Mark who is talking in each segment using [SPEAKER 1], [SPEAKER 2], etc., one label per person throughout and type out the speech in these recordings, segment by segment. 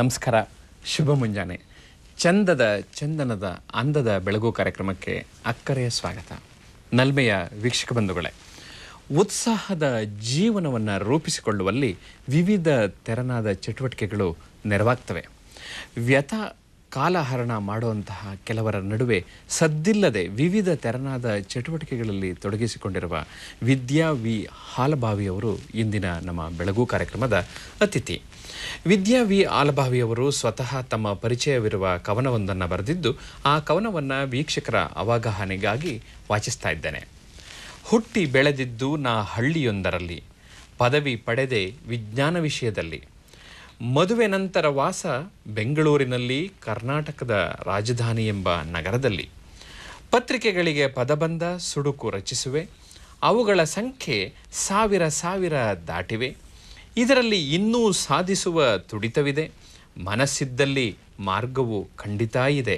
[SPEAKER 1] ನಮಸ್ಕಾರ, ಶುಭ ಮುಂಜಾನೆ. ಚಂದದ ಚಂದನದ ಅಂದದ ಬೆಳಗು ಕಾರ್ಯಕ್ರಮಕ್ಕೆ ಅಕ್ಕರೆಯ ಸ್ವಾಗತ. ನಲ್ಮೆಯ ವೀಕ್ಷಕ ಬಂಧುಗಳೇ, ಉತ್ಸಾಹದ ಜೀವನವನ್ನು ರೂಪಿಸಿಕೊಳ್ಳುವಲ್ಲಿ ವಿವಿಧ ತೆರನಾದ ಚಟುವಟಿಕೆಗಳು ನೆರವಾಗ್ತವೆ. ವ್ಯಥ ಕಾಲಹರಣ ಮಾಡುವಂತಹ ಕೆಲವರ ನಡುವೆ ಸದ್ದಿಲ್ಲದೆ ವಿವಿಧ ತೆರನಾದ ಚಟುವಟಿಕೆಗಳಲ್ಲಿ ತೊಡಗಿಸಿಕೊಂಡಿರುವ ವಿದ್ಯಾ ವಿ ಹಾಲಭಾವಿಯವರು ಇಂದಿನ ನಮ್ಮ ಬೆಳಗು ಕಾರ್ಯಕ್ರಮದ ಅತಿಥಿ. ವಿದ್ಯಾ ವಿ ಹಾಲಭಾವಿಯವರು ಸ್ವತಃ ತಮ್ಮ ಪರಿಚಯವಿರುವ ಕವನವೊಂದನ್ನು ಬರೆದಿದ್ದು, ಆ ಕವನವನ್ನು ವೀಕ್ಷಕರ ಅವಗಾಹನೆಗಾಗಿ ವಾಚಿಸ್ತಾ ಇದ್ದೇನೆ. ಹುಟ್ಟಿ ಬೆಳೆದಿದ್ದು ನಾ ಹಳ್ಳಿಯೊಂದರಲ್ಲಿ, ಪದವಿ ಪಡೆದೆ ವಿಜ್ಞಾನ ವಿಷಯದಲ್ಲಿ. ಮದುವೆ ನಂತರ ವಾಸ ಬೆಂಗಳೂರಿನಲ್ಲಿ, ಕರ್ನಾಟಕದ ರಾಜಧಾನಿ ಎಂಬ ನಗರದಲ್ಲಿ. ಪತ್ರಿಕೆಗಳಿಗೆ ಪದಬಂಧ ಸುಡುಕು ರಚಿಸುವೆ, ಅವುಗಳ ಸಂಖ್ಯೆ ಸಾವಿರ ಸಾವಿರ ದಾಟಿವೆ. ಇದರಲ್ಲಿ ಇನ್ನೂ ಸಾಧಿಸುವ ತುಡಿತವಿದೆ, ಮನಸ್ಸಿದ್ದಲ್ಲಿ ಮಾರ್ಗವು ಖಂಡಿತ ಇದೆ.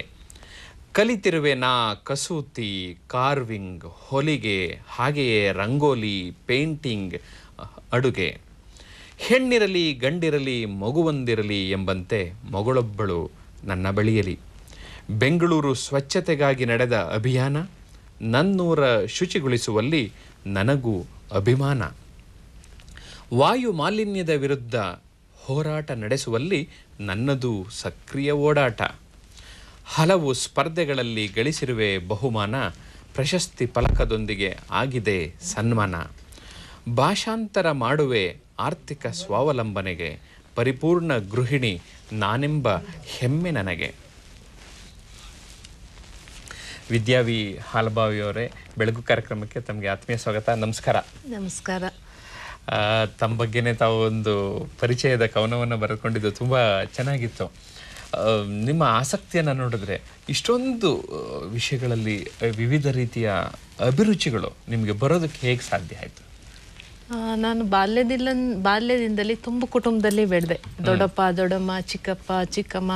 [SPEAKER 1] ಕಲಿತಿರುವೆ ನಾ ಕಸೂತಿ, ಕಾರ್ವಿಂಗ್, ಹೊಲಿಗೆ, ಹಾಗೆಯೇ ರಂಗೋಲಿ, ಪೇಂಟಿಂಗ್, ಅಡುಗೆ. ಹೆಣ್ಣಿರಲಿ ಗಂಡಿರಲಿ ಮಗುವೊಂದಿರಲಿ ಎಂಬಂತೆ ಮಗಳೊಬ್ಬಳು ನನ್ನ ಬಳಿಯಲಿ. ಬೆಂಗಳೂರು ಸ್ವಚ್ಛತೆಗಾಗಿ ನಡೆದ ಅಭಿಯಾನ, ನನ್ನೂರ ಶುಚಿಗೊಳಿಸುವಲ್ಲಿ ನನಗೂ ಅಭಿಮಾನ. ವಾಯು ಮಾಲಿನ್ಯದ ವಿರುದ್ಧ ಹೋರಾಟ ನಡೆಸುವಲ್ಲಿ ನನ್ನದು ಸಕ್ರಿಯ ಓಡಾಟ. ಹಲವು ಸ್ಪರ್ಧೆಗಳಲ್ಲಿ ಗಳಿಸಿರುವೆ ಬಹುಮಾನ, ಪ್ರಶಸ್ತಿ ಫಲಕದೊಂದಿಗೆ ಆಗಿದೆ ಸನ್ಮಾನ. ಭಾಷಾಂತರ ಮಾಡುವೆ ಆರ್ಥಿಕ ಸ್ವಾವಲಂಬನೆಗೆ, ಪರಿಪೂರ್ಣ ಗೃಹಿಣಿ ನಾನೆಂಬ ಹೆಮ್ಮೆ ನನಗೆ. ವಿದ್ಯಾ ವಿ ಹಾಲಭಾವಿಯವರೇ, ಬೆಳಗು ಕಾರ್ಯಕ್ರಮಕ್ಕೆ ತಮಗೆ ಆತ್ಮೀಯ ಸ್ವಾಗತ. ನಮಸ್ಕಾರ.
[SPEAKER 2] ನಮಸ್ಕಾರ.
[SPEAKER 1] ತಮ್ಮ ಬಗ್ಗೆನೇ ತಾವು ಒಂದು ಪರಿಚಯದ ಕವನವನ್ನು ಬರೆದುಕೊಂಡಿದ್ದು ತುಂಬ ಚೆನ್ನಾಗಿತ್ತು. ನಿಮ್ಮ ಆಸಕ್ತಿಯನ್ನು ನೋಡಿದ್ರೆ ಇಷ್ಟೊಂದು ವಿಷಯಗಳಲ್ಲಿ ವಿವಿಧ ರೀತಿಯ ಅಭಿರುಚಿಗಳು ನಿಮಗೆ ಬರೋದಕ್ಕೆ ಹೇಗೆ ಸಾಧ್ಯ ಆಯಿತು?
[SPEAKER 2] ನಾನು ಬಾಲ್ಯದಿಂದಲೇ ತುಂಬ ಕುಟುಂಬದಲ್ಲಿ ಬೆಳೆದೆ. ದೊಡ್ಡಪ್ಪ ದೊಡ್ಡಮ್ಮ, ಚಿಕ್ಕಪ್ಪ ಚಿಕ್ಕಮ್ಮ,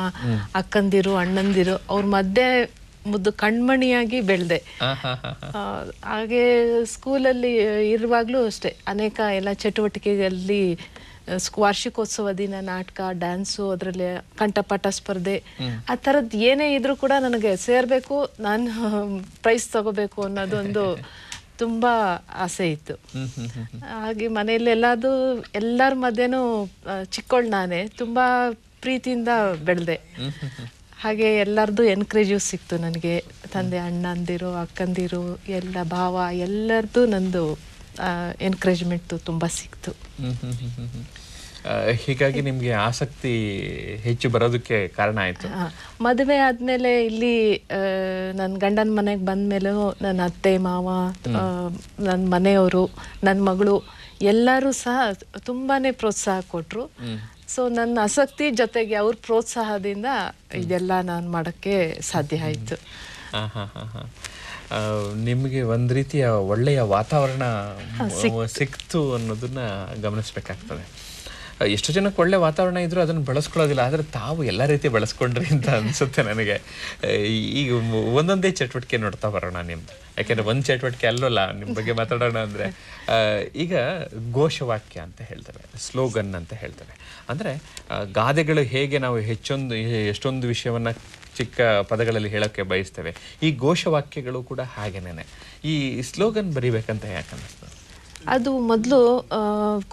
[SPEAKER 2] ಅಕ್ಕಂದಿರು ಅಣ್ಣಂದಿರು, ಅವ್ರ ಮಧ್ಯೆ ಮುದ್ದು ಕಣ್ಮಣಿಯಾಗಿ ಬೆಳೆದೆ. ಹಾಗೆ ಸ್ಕೂಲಲ್ಲಿ ಇರುವಾಗಲೂ ಅಷ್ಟೇ ಅನೇಕ ಎಲ್ಲ ಚಟುವಟಿಕೆಗಳಲ್ಲಿ ವಾರ್ಷಿಕೋತ್ಸವ ದಿನ ನಾಟಕ, ಡ್ಯಾನ್ಸು, ಅದರಲ್ಲಿ ಕಂಠಪಾಠ ಸ್ಪರ್ಧೆ, ಆ ಥರದ್ದು ಏನೇ ಇದ್ರೂ ಕೂಡ ನನಗೆ ಸೇರಬೇಕು, ನಾನು ಪ್ರೈಸ್ ತಗೋಬೇಕು ಅನ್ನೋದೊಂದು ತುಂಬ ಆಸೆ ಇತ್ತು. ಹಾಗೆ ಮನೆಯಲ್ಲಿ ಎಲ್ಲರ ಮಧ್ಯೆನೂ ಚಿಕ್ಕವಳು ನಾನೇ, ತುಂಬ ಪ್ರೀತಿಯಿಂದ ಬೆಳೆದೆ. ಹಾಗೆ ಎಲ್ಲರದ್ದು ಎನ್ಕರೇಜು ಸಿಕ್ತು ನನಗೆ. ತಂದೆ ಅಣ್ಣಂದಿರು ಅಕ್ಕಂದಿರು ಎಲ್ಲ ಭಾವ ಎಲ್ಲರದ್ದು ನಂದು ಎನ್ಕರೇಜ್ಮೆಂಟು ತುಂಬ ಸಿಕ್ತು.
[SPEAKER 1] ಹೀಗಾಗಿ ನಿಮಗೆ ಆಸಕ್ತಿ ಹೆಚ್ಚು ಬರೋದಕ್ಕೆ ಕಾರಣ ಆಯಿತು.
[SPEAKER 2] ಮದುವೆ ಆದಮೇಲೆ ಇಲ್ಲಿ ನನ್ನ ಗಂಡನ ಮನೆಗೆ ಬಂದಮೇಲೆ ನನ್ನ ಅತ್ತೆ ಮಾವ, ನನ್ನ ಮನೆಯವರು, ನನ್ನ ಮಗಳು ಎಲ್ಲರೂ ಸಹ ತುಂಬಾ ಪ್ರೋತ್ಸಾಹ ಕೊಟ್ಟರು. ಸೊ ನನ್ನ ಆಸಕ್ತಿ ಜೊತೆಗೆ ಅವ್ರ ಪ್ರೋತ್ಸಾಹದಿಂದ ಇದೆಲ್ಲ ನಾನು ಮಾಡೋಕ್ಕೆ ಸಾಧ್ಯ ಆಯಿತು.
[SPEAKER 1] ನಿಮಗೆ ಒಂದು ರೀತಿಯ ಒಳ್ಳೆಯ ವಾತಾವರಣ ಸಿಕ್ತು ಅನ್ನೋದನ್ನ ಗಮನಿಸ್ಬೇಕಾಗ್ತದೆ. ಎಷ್ಟು ಜನಕ್ಕೆ ಒಳ್ಳೆ ವಾತಾವರಣ ಇದ್ರೂ ಅದನ್ನು ಬಳಸ್ಕೊಳ್ಳೋದಿಲ್ಲ, ಆದರೆ ತಾವು ಎಲ್ಲ ರೀತಿ ಬಳಸ್ಕೊಂಡ್ರಿ ಅಂತ ಅನಿಸುತ್ತೆ ನನಗೆ. ಈಗ ಒಂದೊಂದೇ ಚಟುವಟಿಕೆ ನೋಡ್ತಾ ಬರೋಣ ನಿಮ್ದು, ಯಾಕೆಂದರೆ ಒಂದು ಚಟುವಟಿಕೆ ಅಲ್ಲಲ್ಲ ನಿಮ್ಮ ಬಗ್ಗೆ ಮಾತಾಡೋಣ ಅಂದರೆ. ಈಗ ಘೋಷವಾಕ್ಯ ಅಂತ ಹೇಳ್ತೇವೆ, ಸ್ಲೋಗನ್ ಅಂತ ಹೇಳ್ತೇವೆ. ಅಂದರೆ ಗಾದೆಗಳು ಹೇಗೆ ನಾವು ಎಷ್ಟೊಂದು ವಿಷಯವನ್ನು ಚಿಕ್ಕ ಪದಗಳಲ್ಲಿ ಹೇಳೋಕ್ಕೆ ಬಯಸ್ತೇವೆ, ಈ ಘೋಷವಾಕ್ಯಗಳು ಕೂಡ ಹಾಗೇನೆ. ಈ ಸ್ಲೋಗನ್ ಬರಿಬೇಕಂತ ಯಾಕೆ ಅನ್ನಿಸ್ತದೆ?
[SPEAKER 2] ಅದು ಮೊದಲು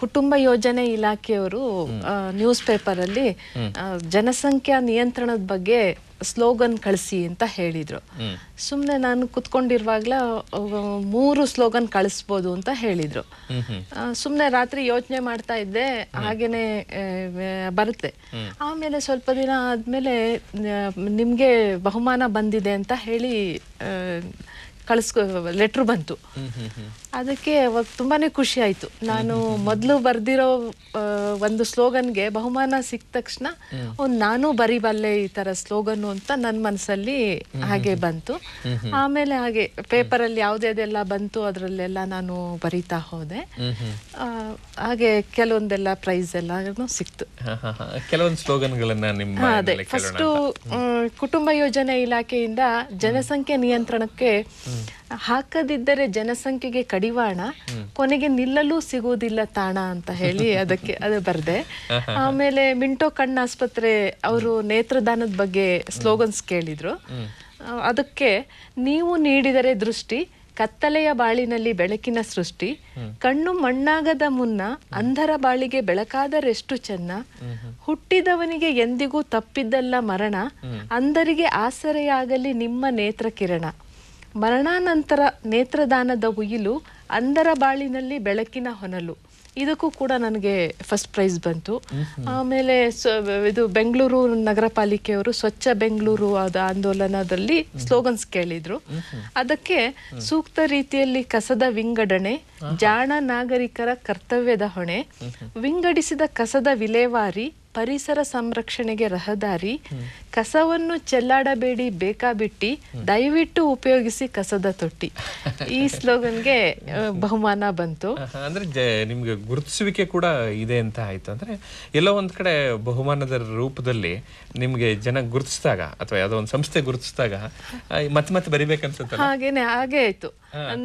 [SPEAKER 2] ಕುಟುಂಬ ಯೋಜನೆ ಇಲಾಖೆಯವರು ನ್ಯೂಸ್ ಪೇಪರಲ್ಲಿ ಜನಸಂಖ್ಯಾ ನಿಯಂತ್ರಣದ ಬಗ್ಗೆ ಸ್ಲೋಗನ್ ಕಳಿಸಿ ಅಂತ ಹೇಳಿದ್ರು. ಸುಮ್ಮನೆ ನಾನು ಕುತ್ಕೊಂಡಿರುವಾಗಲೇ 3 ಸ್ಲೋಗನ್ ಕಳಿಸ್ಬೋದು ಅಂತ ಹೇಳಿದ್ರು. ಸುಮ್ಮನೆ ರಾತ್ರಿ ಯೋಚನೆ ಮಾಡ್ತಾ ಇದ್ದೆ, ಹಾಗೇನೆ ಬರುತ್ತೆ. ಆಮೇಲೆ ಸ್ವಲ್ಪ ದಿನ ಆದ್ಮೇಲೆ ನಿಮ್ಗೆ ಬಹುಮಾನ ಬಂದಿದೆ ಅಂತ ಹೇಳಿ ಲೆಟ್ರ್ ಬಂತು. ಅದಕ್ಕೆ ಅವಾಗ ತುಂಬಾನೇ ಖುಷಿ ಆಯ್ತು. ನಾನು ಮೊದಲು ಬರ್ದಿರೋ ಒಂದು ಸ್ಲೋಗನ್ಗೆ ಬಹುಮಾನ ಸಿಕ್ಕ ತಕ್ಷಣ ನಾನು ಬರಿಬಲ್ಲೆ ಈ ತರ ಸ್ಲೋಗನ್ನು ಅಂತ ನನ್ನ ಮನಸ್ಸಲ್ಲಿ ಹಾಗೆ ಬಂತು. ಆಮೇಲೆ ಹಾಗೆ ಪೇಪರಲ್ಲಿ ಯಾವುದೆಲ್ಲ ಬಂತು ಅದರಲ್ಲೆಲ್ಲ ನಾನು ಬರಿತಾ ಹೋದೆ. ಹಾಗೆ ಕೆಲವೊಂದೆಲ್ಲ ಪ್ರೈಸ್ ಎಲ್ಲ ಸಿಕ್ತು.
[SPEAKER 1] ಕೆಲವೊಂದು ಸ್ಲೋಗನ್ಗಳನ್ನ ನಿಮ್ಮ
[SPEAKER 2] ಅದೇ ಫಸ್ಟು ಕುಟುಂಬ ಯೋಜನೆ ಇಲಾಖೆಯಿಂದ ಜನಸಂಖ್ಯೆ ನಿಯಂತ್ರಣಕ್ಕೆ ಹಾಕದಿದ್ದರೆ ಜನಸಂಖ್ಯೆಗೆ ಕಡಿವಾಣ, ಕೊನೆಗೆ ನಿಲ್ಲಲು ಸಿಗುವುದಿಲ್ಲ ತಾಣ ಅಂತ ಹೇಳಿ ಅದು ಬರ್ದೆ. ಆಮೇಲೆ ಮಿಂಟೋ ಕಣ್ಣಾಸ್ಪತ್ರೆ ಅವರು ನೇತ್ರದಾನದ ಬಗ್ಗೆ ಸ್ಲೋಗನ್ಸ್ ಕೇಳಿದ್ರು. ಅದಕ್ಕೆ ನೀವು ನೀಡಿದರೆ ದೃಷ್ಟಿ, ಕತ್ತಲೆಯ ಬಾಳಿನಲ್ಲಿ ಬೆಳಕಿನ ಸೃಷ್ಟಿ, ಕಣ್ಣು ಮಣ್ಣಾಗದ ಮುನ್ನ ಅಂಧರ ಬಾಳಿಗೆ ಬೆಳಕಾದರೆಷ್ಟು ಚೆನ್ನ, ಹುಟ್ಟಿದವನಿಗೆ ಎಂದಿಗೂ ತಪ್ಪಿದ್ದಲ್ಲ ಮರಣ, ಅಂಧರಿಗೆ ಆಸರೆಯಾಗಲಿ ನಿಮ್ಮ ನೇತ್ರ ಕಿರಣ, ಮರಣಾನಂತರ ನೇತ್ರದಾನದ ಉಯಿಲು, ಅಂಧರ ಬಾಳಿನಲ್ಲಿ ಬೆಳಕಿನ ಹೊನಲು. ಇದಕ್ಕೂ ಕೂಡ ನನಗೆ ಫಸ್ಟ್ ಪ್ರೈಸ್ ಬಂತು. ಆಮೇಲೆ ಇದು ಬೆಂಗಳೂರು ನಗರ ಪಾಲಿಕೆಯವರು ಸ್ವಚ್ಛ ಬೆಂಗಳೂರು ಆಂದೋಲನದಲ್ಲಿ ಸ್ಲೋಗನ್ಸ್ ಕೇಳಿದ್ರು. ಅದಕ್ಕೆ ಸೂಕ್ತ ರೀತಿಯಲ್ಲಿ ಕಸದ ವಿಂಗಡಣೆ, ಜಾಣ ನಾಗರಿಕರ ಕರ್ತವ್ಯದ ಹೊಣೆ, ವಿಂಗಡಿಸಿದ ಕಸದ ವಿಲೇವಾರಿ, ಪರಿಸರ ಸಂರಕ್ಷಣೆಗೆ ರಹದಾರಿ, ಕಸವನ್ನು ಚೆಲ್ಲಾಡಬೇಡಿ ಬೇಕಾಬಿಟ್ಟಿ, ದಯವಿಟ್ಟು ಉಪಯೋಗಿಸಿ ಕಸದ ತೊಟ್ಟಿ. ಈ ಸ್ಲೋಗನ್ಗೆ ಬಹುಮಾನ ಬಂತು.
[SPEAKER 1] ಅಂದ್ರೆ ನಿಮ್ಗೆ ಗುರುತಿಸುವಿಕೆ ಕೂಡ ಇದೆ ಅಂತ ಆಯ್ತು. ಅಂದ್ರೆ ಎಲ್ಲೋ ಒಂದ್ ಕಡೆ ಬಹುಮಾನದ ರೂಪದಲ್ಲಿ ನಿಮ್ಗೆ ಜನ ಗುರುತಿಸಿದಾಗ ಅಥವಾ ಯಾವ್ದೋ ಒಂದು ಸಂಸ್ಥೆ ಗುರುತಿಸಿದಾಗ ಮತ್ತೆ ಬರಿಬೇಕನ್ಸುತ್ತೆ.
[SPEAKER 2] ಹಾಗೆ ಆಯ್ತು.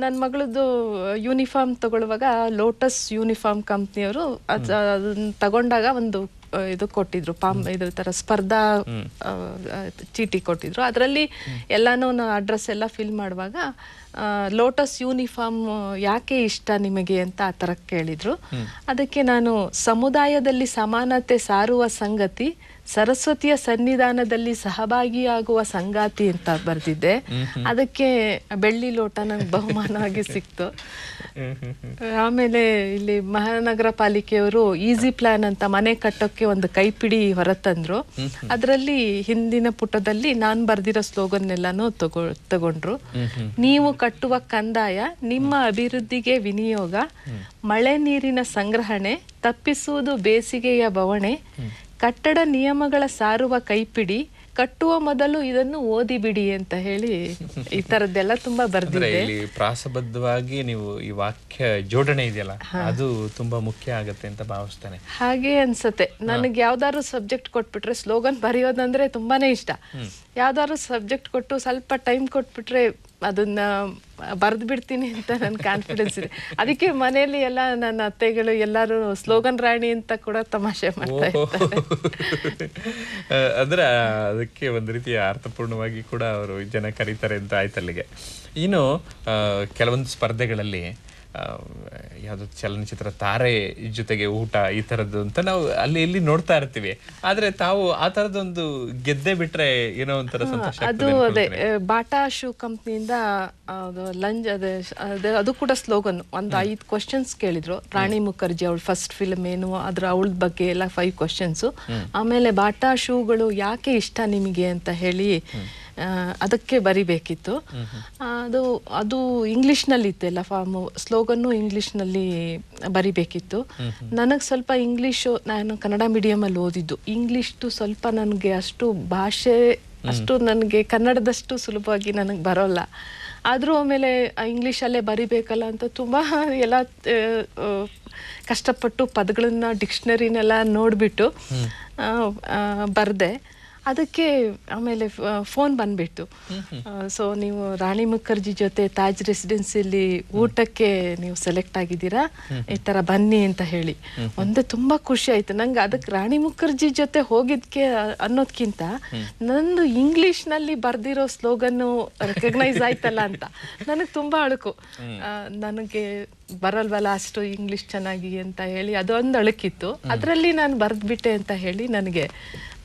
[SPEAKER 2] ನನ್ನ ಮಗಳದ್ದು ಯೂನಿಫಾರ್ಮ್ ತಗೊಳ್ಳುವಾಗ ಲೋಟಸ್ ಯೂನಿಫಾರ್ಮ್ ಕಂಪ್ನಿಯವರು ಅದನ್ನ ತಗೊಂಡಾಗ ಒಂದು ಇದು ಕೊಟ್ಟಿದ್ರು, ಇದ್ರ ತರ ಸ್ಪರ್ಧಾ ಚೀಟಿ ಕೊಟ್ಟಿದ್ರು. ಅದರಲ್ಲಿ ಎಲ್ಲಾನು ಅಡ್ರೆಸ್ ಎಲ್ಲ ಫಿಲ್ ಮಾಡುವಾಗ ಲೋಟಸ್ ಯೂನಿಫಾರ್ಮ್ ಯಾಕೆ ಇಷ್ಟ ನಿಮಗೆ ಅಂತ ಆ ಥರ ಕೇಳಿದ್ರು. ಅದಕ್ಕೆ ನಾನು ಸಮುದಾಯದಲ್ಲಿ ಸಮಾನತೆ ಸಾರುವ ಸಂಗತಿ, ಸರಸ್ವತಿಯ ಸನ್ನಿಧಾನದಲ್ಲಿ ಸಹಭಾಗಿಯಾಗುವ ಸಂಗಾತಿ ಅಂತ ಬರ್ದಿದ್ದೆ. ಅದಕ್ಕೆ ಬೆಳ್ಳಿ ಲೋಟ ನಂಗೆ ಬಹುಮಾನವಾಗಿ ಸಿಕ್ತು. ಆಮೇಲೆ ಇಲ್ಲಿ ಮಹಾನಗರ ಪಾಲಿಕೆಯವರು ಈಸಿ ಪ್ಲಾನ್ ಅಂತ ಮನೆ ಕಟ್ಟೋಕೆ ಒಂದು ಕೈಪಿಡಿ ಹೊರತಂದ್ರು. ಅದರಲ್ಲಿ ಹಿಂದಿನ ಪುಟದಲ್ಲಿ ನಾನ್ ಬರ್ದಿರೋ ಸ್ಲೋಗನ್ ಎಲ್ಲಾನು ತಗೊಂಡ್ರು. ನೀವು ಕಟ್ಟುವ ಕಂದಾಯ ನಿಮ್ಮ ಅಭಿವೃದ್ಧಿಗೆ ವಿನಿಯೋಗ, ಮಳೆ ನೀರಿನ ಸಂಗ್ರಹಣೆ, ತಪ್ಪಿಸುವುದು ಬೇಸಿಗೆಯ ಬವಣೆ, ಕಟ್ಟಡ ನಿಯಮಗಳ ಸಾರುವ ಕೈಪಿಡಿ, ಕಟ್ಟುವ ಮೊದಲು ಇದನ್ನು ಓದಿ ಬಿಡಿ ಅಂತ ಹೇಳಿ ಈ ತರದ್ದೆಲ್ಲ ತುಂಬಾ ಬರ್ದಿದೆ.
[SPEAKER 1] ಇಲ್ಲಿ ಪ್ರಾಸಬದ್ಧವಾಗಿ ನೀವು ಈ ವಾಕ್ಯ ಜೋಡಣೆ ಇದೆಯಲ್ಲ, ಅದು ತುಂಬಾ ಮುಖ್ಯ ಆಗತ್ತೆ ಅಂತ ಭಾವಿಸ್ತೇನೆ.
[SPEAKER 2] ಹಾಗೆ ಅನ್ಸತ್ತೆ. ನನಗೆ ಯಾವ್ದಾದ್ರು ಸಬ್ಜೆಕ್ಟ್ ಕೊಟ್ಬಿಟ್ರೆ ಸ್ಲೋಗನ್ ಬರೆಯೋದಂದ್ರೆ ತುಂಬಾನೇ ಇಷ್ಟ. ಯಾವ್ದಾದ್ರು ಸಬ್ಜೆಕ್ಟ್ ಕೊಟ್ಟು ಸ್ವಲ್ಪ ಟೈಮ್ ಕೊಟ್ಬಿಟ್ರೆ ಅದನ್ನ ಬರ್ದು ಬಿಡ್ತೀನಿ ಅಂತ ನನ್ ಕಾನ್ಫಿಡೆನ್ಸ್ ಇದೆ. ಅದಕ್ಕೆ ಮನೆಯಲ್ಲಿ ಎಲ್ಲ ನನ್ನ ಅತ್ತೆಗಳು ಎಲ್ಲಾರು ಸ್ಲೋಗನ್ ರಾಣಿ ಅಂತ ಕೂಡ ತಮಾಷೆ ಮಾಡ್ತಾ ಇರ್ತಾರೆ.
[SPEAKER 1] ಅಂದ್ರೆ ಅದಕ್ಕೆ ಒಂದ್ ರೀತಿಯ ಅರ್ಥಪೂರ್ಣವಾಗಿ ಕೂಡ ಅವರು ಜನ ಕರೀತಾರೆ ಅಂತ ಆಯ್ತು ಅಲ್ಲಿಗೆ. ಇನ್ನು ಕೆಲವೊಂದು ಸ್ಪರ್ಧೆಗಳಲ್ಲಿ ಯಾವ್ದು ಚಲನಚಿತ್ರ ತಾರೆ ಜೊತೆಗೆ ಊಟ ಈ ತರದ್ದು ಅಂತ ನಾವು ಅಲ್ಲಿ ಇಲ್ಲಿ ನೋಡ್ತಾ ಇರ್ತೀವಿ. ಆದ್ರೆ ತಾವು ಆ ತರದೊಂದು ಗೆದ್ದೆ ಬಿಟ್ರೆ ಏನೋ ಒಂಥರ ಸಂತೋಷ.
[SPEAKER 2] ಅದು ಅದೇ ಬಾಟಾ ಶೂ ಕಂಪ್ನಿಯಿಂದ ಲಂಚ್ ಅದು ಕೂಡ ಸ್ಲೋಗನ್. ಒಂದು 5 ಕ್ವಶನ್ಸ್ ಕೇಳಿದ್ರು. ರಾಣಿ ಮುಖರ್ಜಿ ಅವಳ ಫಸ್ಟ್ ಫಿಲ್ಮ್ ಏನು, ಅವಳ ಬಗ್ಗೆ ಎಲ್ಲ 5 ಕ್ವಶನ್ಸ್. ಆಮೇಲೆ ಬಾಟಾ ಶೂಗಳು ಯಾಕೆ ಇಷ್ಟ ನಿಮಗೆ ಅಂತ ಹೇಳಿ ಅದಕ್ಕೆ ಬರಿಬೇಕಿತ್ತು. ಅದು ಇಂಗ್ಲಿಷ್ನಲ್ಲಿ ಇತ್ತೆಲ್ಲ ಫಾರ್ಮ್, ಸ್ಲೋಗನ್ನು ಇಂಗ್ಲಿಷ್ನಲ್ಲಿ ಬರಿಬೇಕಿತ್ತು. ನನಗೆ ಸ್ವಲ್ಪ ಇಂಗ್ಲಿಷು, ನಾನು ಕನ್ನಡ ಮೀಡಿಯಮಲ್ಲಿ ಓದಿದ್ದು, ಇಂಗ್ಲಿಷ್ದು ಸ್ವಲ್ಪ ನನಗೆ ಅಷ್ಟು ಭಾಷೆ ಅಷ್ಟು ನನಗೆ ಕನ್ನಡದಷ್ಟು ಸುಲಭವಾಗಿ ನನಗೆ ಬರೋಲ್ಲ. ಆದರೂ ಆಮೇಲೆ ಇಂಗ್ಲೀಷಲ್ಲೇ ಬರಿಬೇಕಲ್ಲ ಅಂತ ತುಂಬ ಎಲ್ಲ ಕಷ್ಟಪಟ್ಟು ಪದಗಳನ್ನ ಡಿಕ್ಷನರಿನೆಲ್ಲ ನೋಡಿಬಿಟ್ಟು ಬರೆದೆ. ಅದಕ್ಕೆ ಆಮೇಲೆ ಫೋನ್ ಬಂದ್ಬಿಟ್ಟು, ಸೊ ನೀವು ರಾಣಿ ಮುಖರ್ಜಿ ಜೊತೆ ತಾಜ್ ರೆಸಿಡೆನ್ಸಿಯಲ್ಲಿ ಊಟಕ್ಕೆ ನೀವು ಸೆಲೆಕ್ಟ್ ಆಗಿದ್ದೀರಾ, ಈ ಥರ ಬನ್ನಿ ಅಂತ ಹೇಳಿ. ಒಂದು ತುಂಬ ಖುಷಿ ಆಯ್ತು ನಂಗೆ. ಅದಕ್ಕೆ ರಾಣಿ ಮುಖರ್ಜಿ ಜೊತೆ ಹೋಗಿದ್ಕೆ ಅನ್ನೋದ್ಕಿಂತ ನಂದು ಇಂಗ್ಲಿಷ್ನಲ್ಲಿ ಬರ್ದಿರೋ ಸ್ಲೋಗನ್ನು ರೆಕಗ್ನೈಸ್ ಆಯ್ತಲ್ಲ ಅಂತ ನನಗೆ ತುಂಬ ಅಳುಕು. ನನಗೆ ಬರಲ್ವಲ್ಲ ಅಷ್ಟು ಇಂಗ್ಲಿಷ್ ಚೆನ್ನಾಗಿ ಅಂತ ಹೇಳಿ ಅದೊಂದು ಅಳುಕಿತ್ತು. ಅದರಲ್ಲಿ ನಾನು ಬರೆದ್ಬಿಟ್ಟೆ ಅಂತ ಹೇಳಿ ನನಗೆ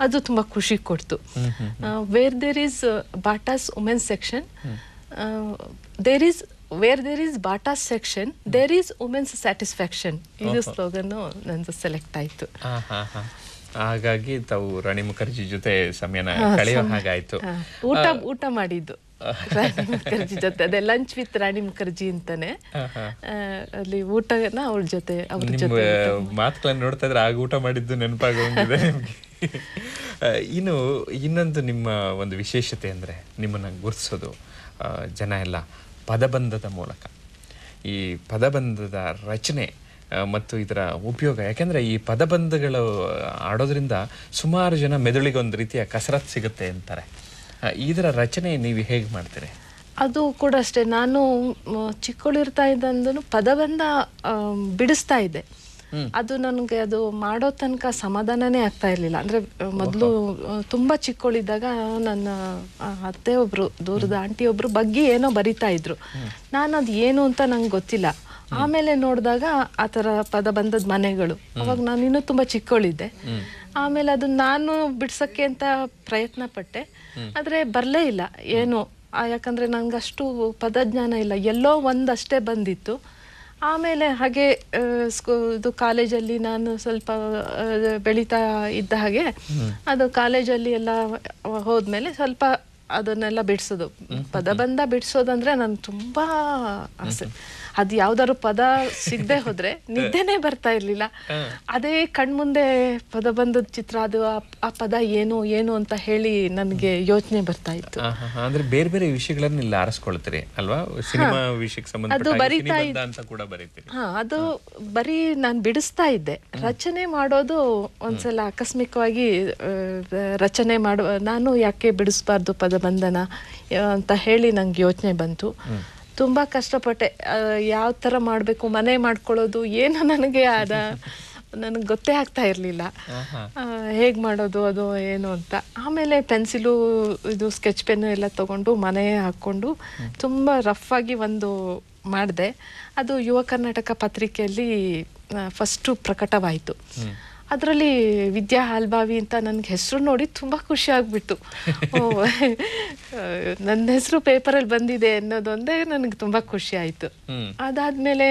[SPEAKER 2] ಅದು ತುಂಬ ಖುಷಿ ಕೊಡ್ತು. Where there is Bata's women's section, where there is Bata's section there is women's satisfaction. ಇದು ಸ್ಲೋಗನ್ನು ನಂದು ಸೆಲೆಕ್ಟ್ ಆಯ್ತು.
[SPEAKER 1] ಹಾಗಾಗಿ ತಾವು ರಾಣಿ ಮುಖರ್ಜಿ ಜೊತೆ ಸಮಯನ ಕಳೆಯೋ ಹಾಗಾಯ್ತು.
[SPEAKER 2] ಊಟ ಮಾಡಿದ್ದು ರಾಣಿ ಮುಖರ್ಜಿ ಜೊತೆ, ಅದೇ ಲಂಚ್ ವಿತ್ ರಾಣಿ ಮುಖರ್ಜಿ ಅಂತಾನೆ. ಅಲ್ಲಿ ಊಟನ ಅವ್ರ ಜೊತೆ
[SPEAKER 1] ಮಾತುಗಳನ್ನ ನೋಡ್ತಾ ಇದ್ರೆ ಆಗ ಊಟ ಮಾಡಿದ್ದು ನೆನಪಾಗೋಂಗಿದೆ ನಿಮ್ಗೆ. ಇನ್ನು ಇನ್ನೊಂದು ನಿಮ್ಮ ಒಂದು ವಿಶೇಷತೆ ಅಂದರೆ ನಿಮ್ಮನ್ನು ಗುರುತಿಸೋದು ಜನ ಎಲ್ಲ ಪದಬಂಧದ ಮೂಲಕ. ಈ ಪದಬಂಧದ ರಚನೆ ಮತ್ತು ಇದರ ಉಪಯೋಗ, ಯಾಕೆಂದರೆ ಈ ಪದಬಂಧಗಳು ಆಡೋದ್ರಿಂದ ಸುಮಾರು ಜನ ಮೆದುಳಿಗೆ ಒಂದು ರೀತಿಯ ಕಸರತ್ತು ಸಿಗುತ್ತೆ ಅಂತಾರೆ. ಇದರ ರಚನೆ ನೀವು ಹೇಗೆ ಮಾಡ್ತೀರಿ?
[SPEAKER 2] ಅದು ಕೂಡ ಅಷ್ಟೇ. ನಾನು ಚಿಕ್ಕವಳಿರ್ತಾ ಇದ್ದಂದನು ಪದಬಂಧ ಬಿಡಿಸ್ತಾ ಇದ್ದೆ. ಅದು ನನಗೆ ಅದು ಮಾಡೋ ತನಕ ಸಮಾಧಾನನೇ ಆಗ್ತಾ ಇರಲಿಲ್ಲ. ಅಂದರೆ ಮೊದಲು ತುಂಬ ಚಿಕ್ಕವಳಿದ್ದಾಗ ನನ್ನ ಅತ್ತೆ ಒಬ್ರು, ದೂರದ ಆಂಟಿ ಒಬ್ರು ಬಗ್ಗೆ ಏನೋ ಬರಿತಾ ಇದ್ರು. ನಾನು ಅದು ಏನು ಅಂತ ನಂಗೆ ಗೊತ್ತಿಲ್ಲ. ಆಮೇಲೆ ನೋಡಿದಾಗ ಆ ಥರ ಪದಬಂಧದ ಮನೆಗಳು, ಅವಾಗ ನಾನು ಇನ್ನೂ ತುಂಬ ಚಿಕ್ಕವಳಿದ್ದೆ. ಆಮೇಲೆ ಅದು ನಾನು ಬಿಡ್ಸೋಕ್ಕೆ ಅಂತ ಪ್ರಯತ್ನ ಪಟ್ಟೆ, ಆದರೆ ಬರಲೇ ಇಲ್ಲ ಏನು. ಯಾಕಂದರೆ ನಂಗೆ ಅಷ್ಟು ಪದಜ್ಞಾನ ಇಲ್ಲ, ಎಲ್ಲೋ ಒಂದಷ್ಟೇ ಬಂದಿತ್ತು. ಆಮೇಲೆ ಹಾಗೆ ಇದು ಕಾಲೇಜಲ್ಲಿ ನಾನು ಸ್ವಲ್ಪ ಬೆಳೀತಾ ಇದ್ದ ಹಾಗೆ ಅದು ಕಾಲೇಜಲ್ಲಿ ಎಲ್ಲ ಹೋದ್ಮೇಲೆ ಸ್ವಲ್ಪ ಅದನ್ನೆಲ್ಲ ಬಿಡಿಸೋದು, ಪದಬಂಧ ಬಿಡಿಸೋದಂದ್ರೆ ನನ್ಗೆ ತುಂಬ ಆಸೆ. ಅದು ಯಾವ್ದಾದ್ರು ಪದ ಸಿಗದೆ ಹೋದ್ರೆ ನಿದ್ದೆನೇ ಬರ್ತಾ ಇರ್ಲಿಲ್ಲ. ಅದೇ ಕಣ್ಮುಂದೆ ಪದಬಂಧದ ಚಿತ್ರ, ಅದು ಆ ಪದ ಏನು ಏನು ಅಂತ ಹೇಳಿ ನನಗೆ ಯೋಚನೆ ಬರ್ತಾ ಇತ್ತು.
[SPEAKER 1] ಅಂದ್ರೆ ಬೇರೆ ಬೇರೆ ವಿಷಯಗಳನ್ನ ಇಲ್ಲಿ ಆರಿಸ್ಕೊಳ್ತೀರಿ ಅಲ್ವಾ? ಸಿನಿಮಾ ವಿಷಯಕ್ಕೆ ಸಂಬಂಧಪಟ್ಟ ಅಂತ ಕೂಡ ಬರೀತೀರಿ.
[SPEAKER 2] ಅದು ಬರೀ ನಾನು ಬಿಡಿಸ್ತಾ ಇದ್ದೆ. ರಚನೆ ಮಾಡೋದು ಒಂದ್ಸಲ ಆಕಸ್ಮಿಕವಾಗಿ ರಚನೆ ಮಾಡುವ, ನಾನು ಯಾಕೆ ಬಿಡಿಸ್ಬಾರ್ದು ಪದಬಂಧನ ಅಂತ ಹೇಳಿ ನಂಗೆ ಯೋಚನೆ ಬಂತು. ತುಂಬ ಕಷ್ಟಪಟ್ಟೆ. ಯಾವ ಥರ ಮಾಡಬೇಕು, ಮನೆ ಮಾಡ್ಕೊಳ್ಳೋದು ಏನು ನನಗೆ ನನಗೆ ಗೊತ್ತೇ ಆಗ್ತಾ ಇರಲಿಲ್ಲ ಹೇಗೆ ಮಾಡೋದು ಅದು ಏನು ಅಂತ. ಆಮೇಲೆ ಪೆನ್ಸಿಲು, ಇದು ಸ್ಕೆಚ್ ಪೆನ್ನು ಎಲ್ಲ ತೊಗೊಂಡು ಮನೆ ಹಾಕ್ಕೊಂಡು ತುಂಬ ರಫ್ ಆಗಿ ಒಂದು ಮಾಡಿದೆ. ಅದು ಯುವ ಕರ್ನಾಟಕ ಪತ್ರಿಕೆಯಲ್ಲಿ ಫಸ್ಟು ಪ್ರಕಟವಾಯಿತು. ಅದರಲ್ಲಿ ವಿದ್ಯಾ ಹಾಲ್ಬಾವಿ ಅಂತ ನನಗೆ ಹೆಸರು ನೋಡಿ ತುಂಬ ಖುಷಿ ಆಗ್ಬಿಟ್ಟು, ನನ್ನ ಹೆಸರು ಪೇಪರಲ್ಲಿ ಬಂದಿದೆ ಅನ್ನೋದೊಂದೇ ನನಗೆ ತುಂಬ ಖುಷಿ ಆಯಿತು. ಅದಾದಮೇಲೆ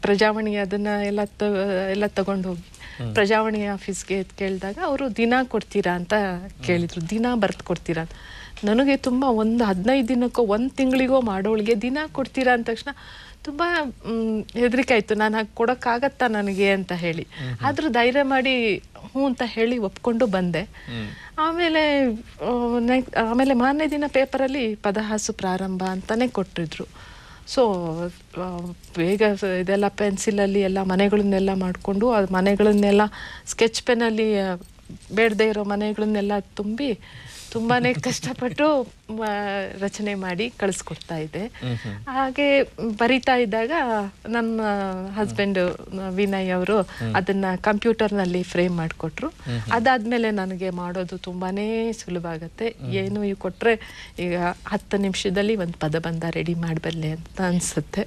[SPEAKER 2] ಪ್ರಜಾವಾಣಿ ಅದನ್ನು ಎಲ್ಲ ತಗೊಂಡು ಹೋಗಿ ಪ್ರಜಾವಾಣಿ ಆಫೀಸ್ಗೆ ಕೇಳಿದಾಗ ಅವರು ದಿನ ಕೊಡ್ತೀರಾ ಅಂತ ಕೇಳಿದರು. ದಿನ ಬರೆದು ಕೊಡ್ತೀರಾ ಅಂತ. ನನಗೆ ತುಂಬ ಒಂದು 15 ದಿನಕ್ಕೋ 1 ತಿಂಗಳಿಗೋ ಮಾಡೋಳಿಗೆ ದಿನ ಕೊಡ್ತೀರಾ ಅಂದ ತಕ್ಷಣ ತುಂಬ ಹೆದರಿಕೆ ಆಯಿತು. ನಾನು ಹಾಗೆ ಕೊಡೋಕ್ಕಾಗತ್ತಾ ನನಗೆ ಅಂತ ಹೇಳಿ. ಆದರೂ ಧೈರ್ಯ ಮಾಡಿ ಹ್ಞೂ ಅಂತ ಹೇಳಿ ಒಪ್ಕೊಂಡು ಬಂದೆ. ಆಮೇಲೆ ಮಾರನೇ ದಿನ ಪೇಪರಲ್ಲಿ ಪದಹಾಸು ಪ್ರಾರಂಭ ಅಂತಲೇ ಕೊಟ್ಟಿದ್ರು. ಸೊ ಬೇಗ ಇದೆಲ್ಲ ಪೆನ್ಸಿಲಲ್ಲಿ ಎಲ್ಲ ಮನೆಗಳನ್ನೆಲ್ಲ ಮಾಡಿಕೊಂಡು, ಆ ಮನೆಗಳನ್ನೆಲ್ಲ ಸ್ಕೆಚ್ ಪೆನ್ನಲ್ಲಿ ಬೇಡದೇ ಇರೋ ಮನೆಗಳನ್ನೆಲ್ಲ ತುಂಬಿ ತುಂಬಾ ಕಷ್ಟಪಟ್ಟು ರಚನೆ ಮಾಡಿ ಕಳಿಸ್ಕೊಡ್ತಾ ಇದ್ದೆ. ಹಾಗೆ ಬರಿತಾ ಇದ್ದಾಗ ನಮ್ಮ ಹಸ್ಬೆಂಡ್ ವಿನಯ್ ಅವರು ಅದನ್ನ ಕಂಪ್ಯೂಟರ್ನಲ್ಲಿ ಫ್ರೇಮ್ ಮಾಡಿಕೊಟ್ರು. ಅದಾದ್ಮೇಲೆ ನನಗೆ ಮಾಡೋದು ತುಂಬಾನೇ ಸುಲಭ ಆಗತ್ತೆ. ಏನು ಇವು ಕೊಟ್ರೆ ಈಗ 10 ನಿಮಿಷದಲ್ಲಿ ಒಂದು ಪದಬಂಧ ರೆಡಿ ಮಾಡಬಲ್ಲೆ ಅಂತ ಅನ್ಸುತ್ತೆ.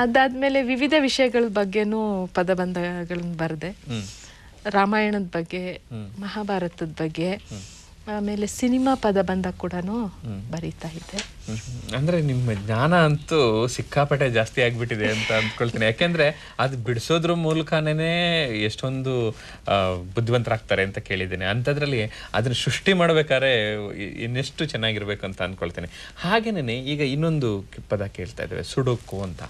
[SPEAKER 2] ಅದಾದ್ಮೇಲೆ ವಿವಿಧ ವಿಷಯಗಳ ಬಗ್ಗೆನೂ ಪದಬಂಧಗಳನ್ನ ಬರೆದೆ. ರಾಮಾಯಣದ ಬಗ್ಗೆ, ಮಹಾಭಾರತದ ಬಗ್ಗೆ, ಆಮೇಲೆ ಸಿನಿಮಾ ಪದಬಂಧ ಕೂಡ ಬರೀತಾ ಇದ್ದೆ.
[SPEAKER 1] ಅಂದ್ರೆ ನಿಮ್ಮ ಜ್ಞಾನ ಅಂತೂ ಸಿಕ್ಕಾಪಟ್ಟೆ ಜಾಸ್ತಿ ಆಗ್ಬಿಟ್ಟಿದೆ ಅಂತ ಅಂದ್ಕೊಳ್ತೀನಿ. ಯಾಕೆಂದ್ರೆ ಅದು ಬಿಡಿಸೋದ್ರ ಮೂಲಕನೇ ಎಷ್ಟೊಂದು ಬುದ್ಧಿವಂತರಾಗ್ತಾರೆ ಅಂತ ಕೇಳಿದ್ದೇನೆ. ಅಂಥದ್ರಲ್ಲಿ ಅದನ್ನ ಸೃಷ್ಟಿ ಮಾಡ್ಬೇಕಾದ್ರೆ ಇನ್ನೆಷ್ಟು ಚೆನ್ನಾಗಿರ್ಬೇಕು ಅಂತ ಅನ್ಕೊಳ್ತೇನೆ. ಹಾಗೇನೆ ಈಗ ಇನ್ನೊಂದು ಪದ ಕೇಳ್ತಾ ಇದ್ದೇವೆ, ಸುಡೋಕು ಅಂತ.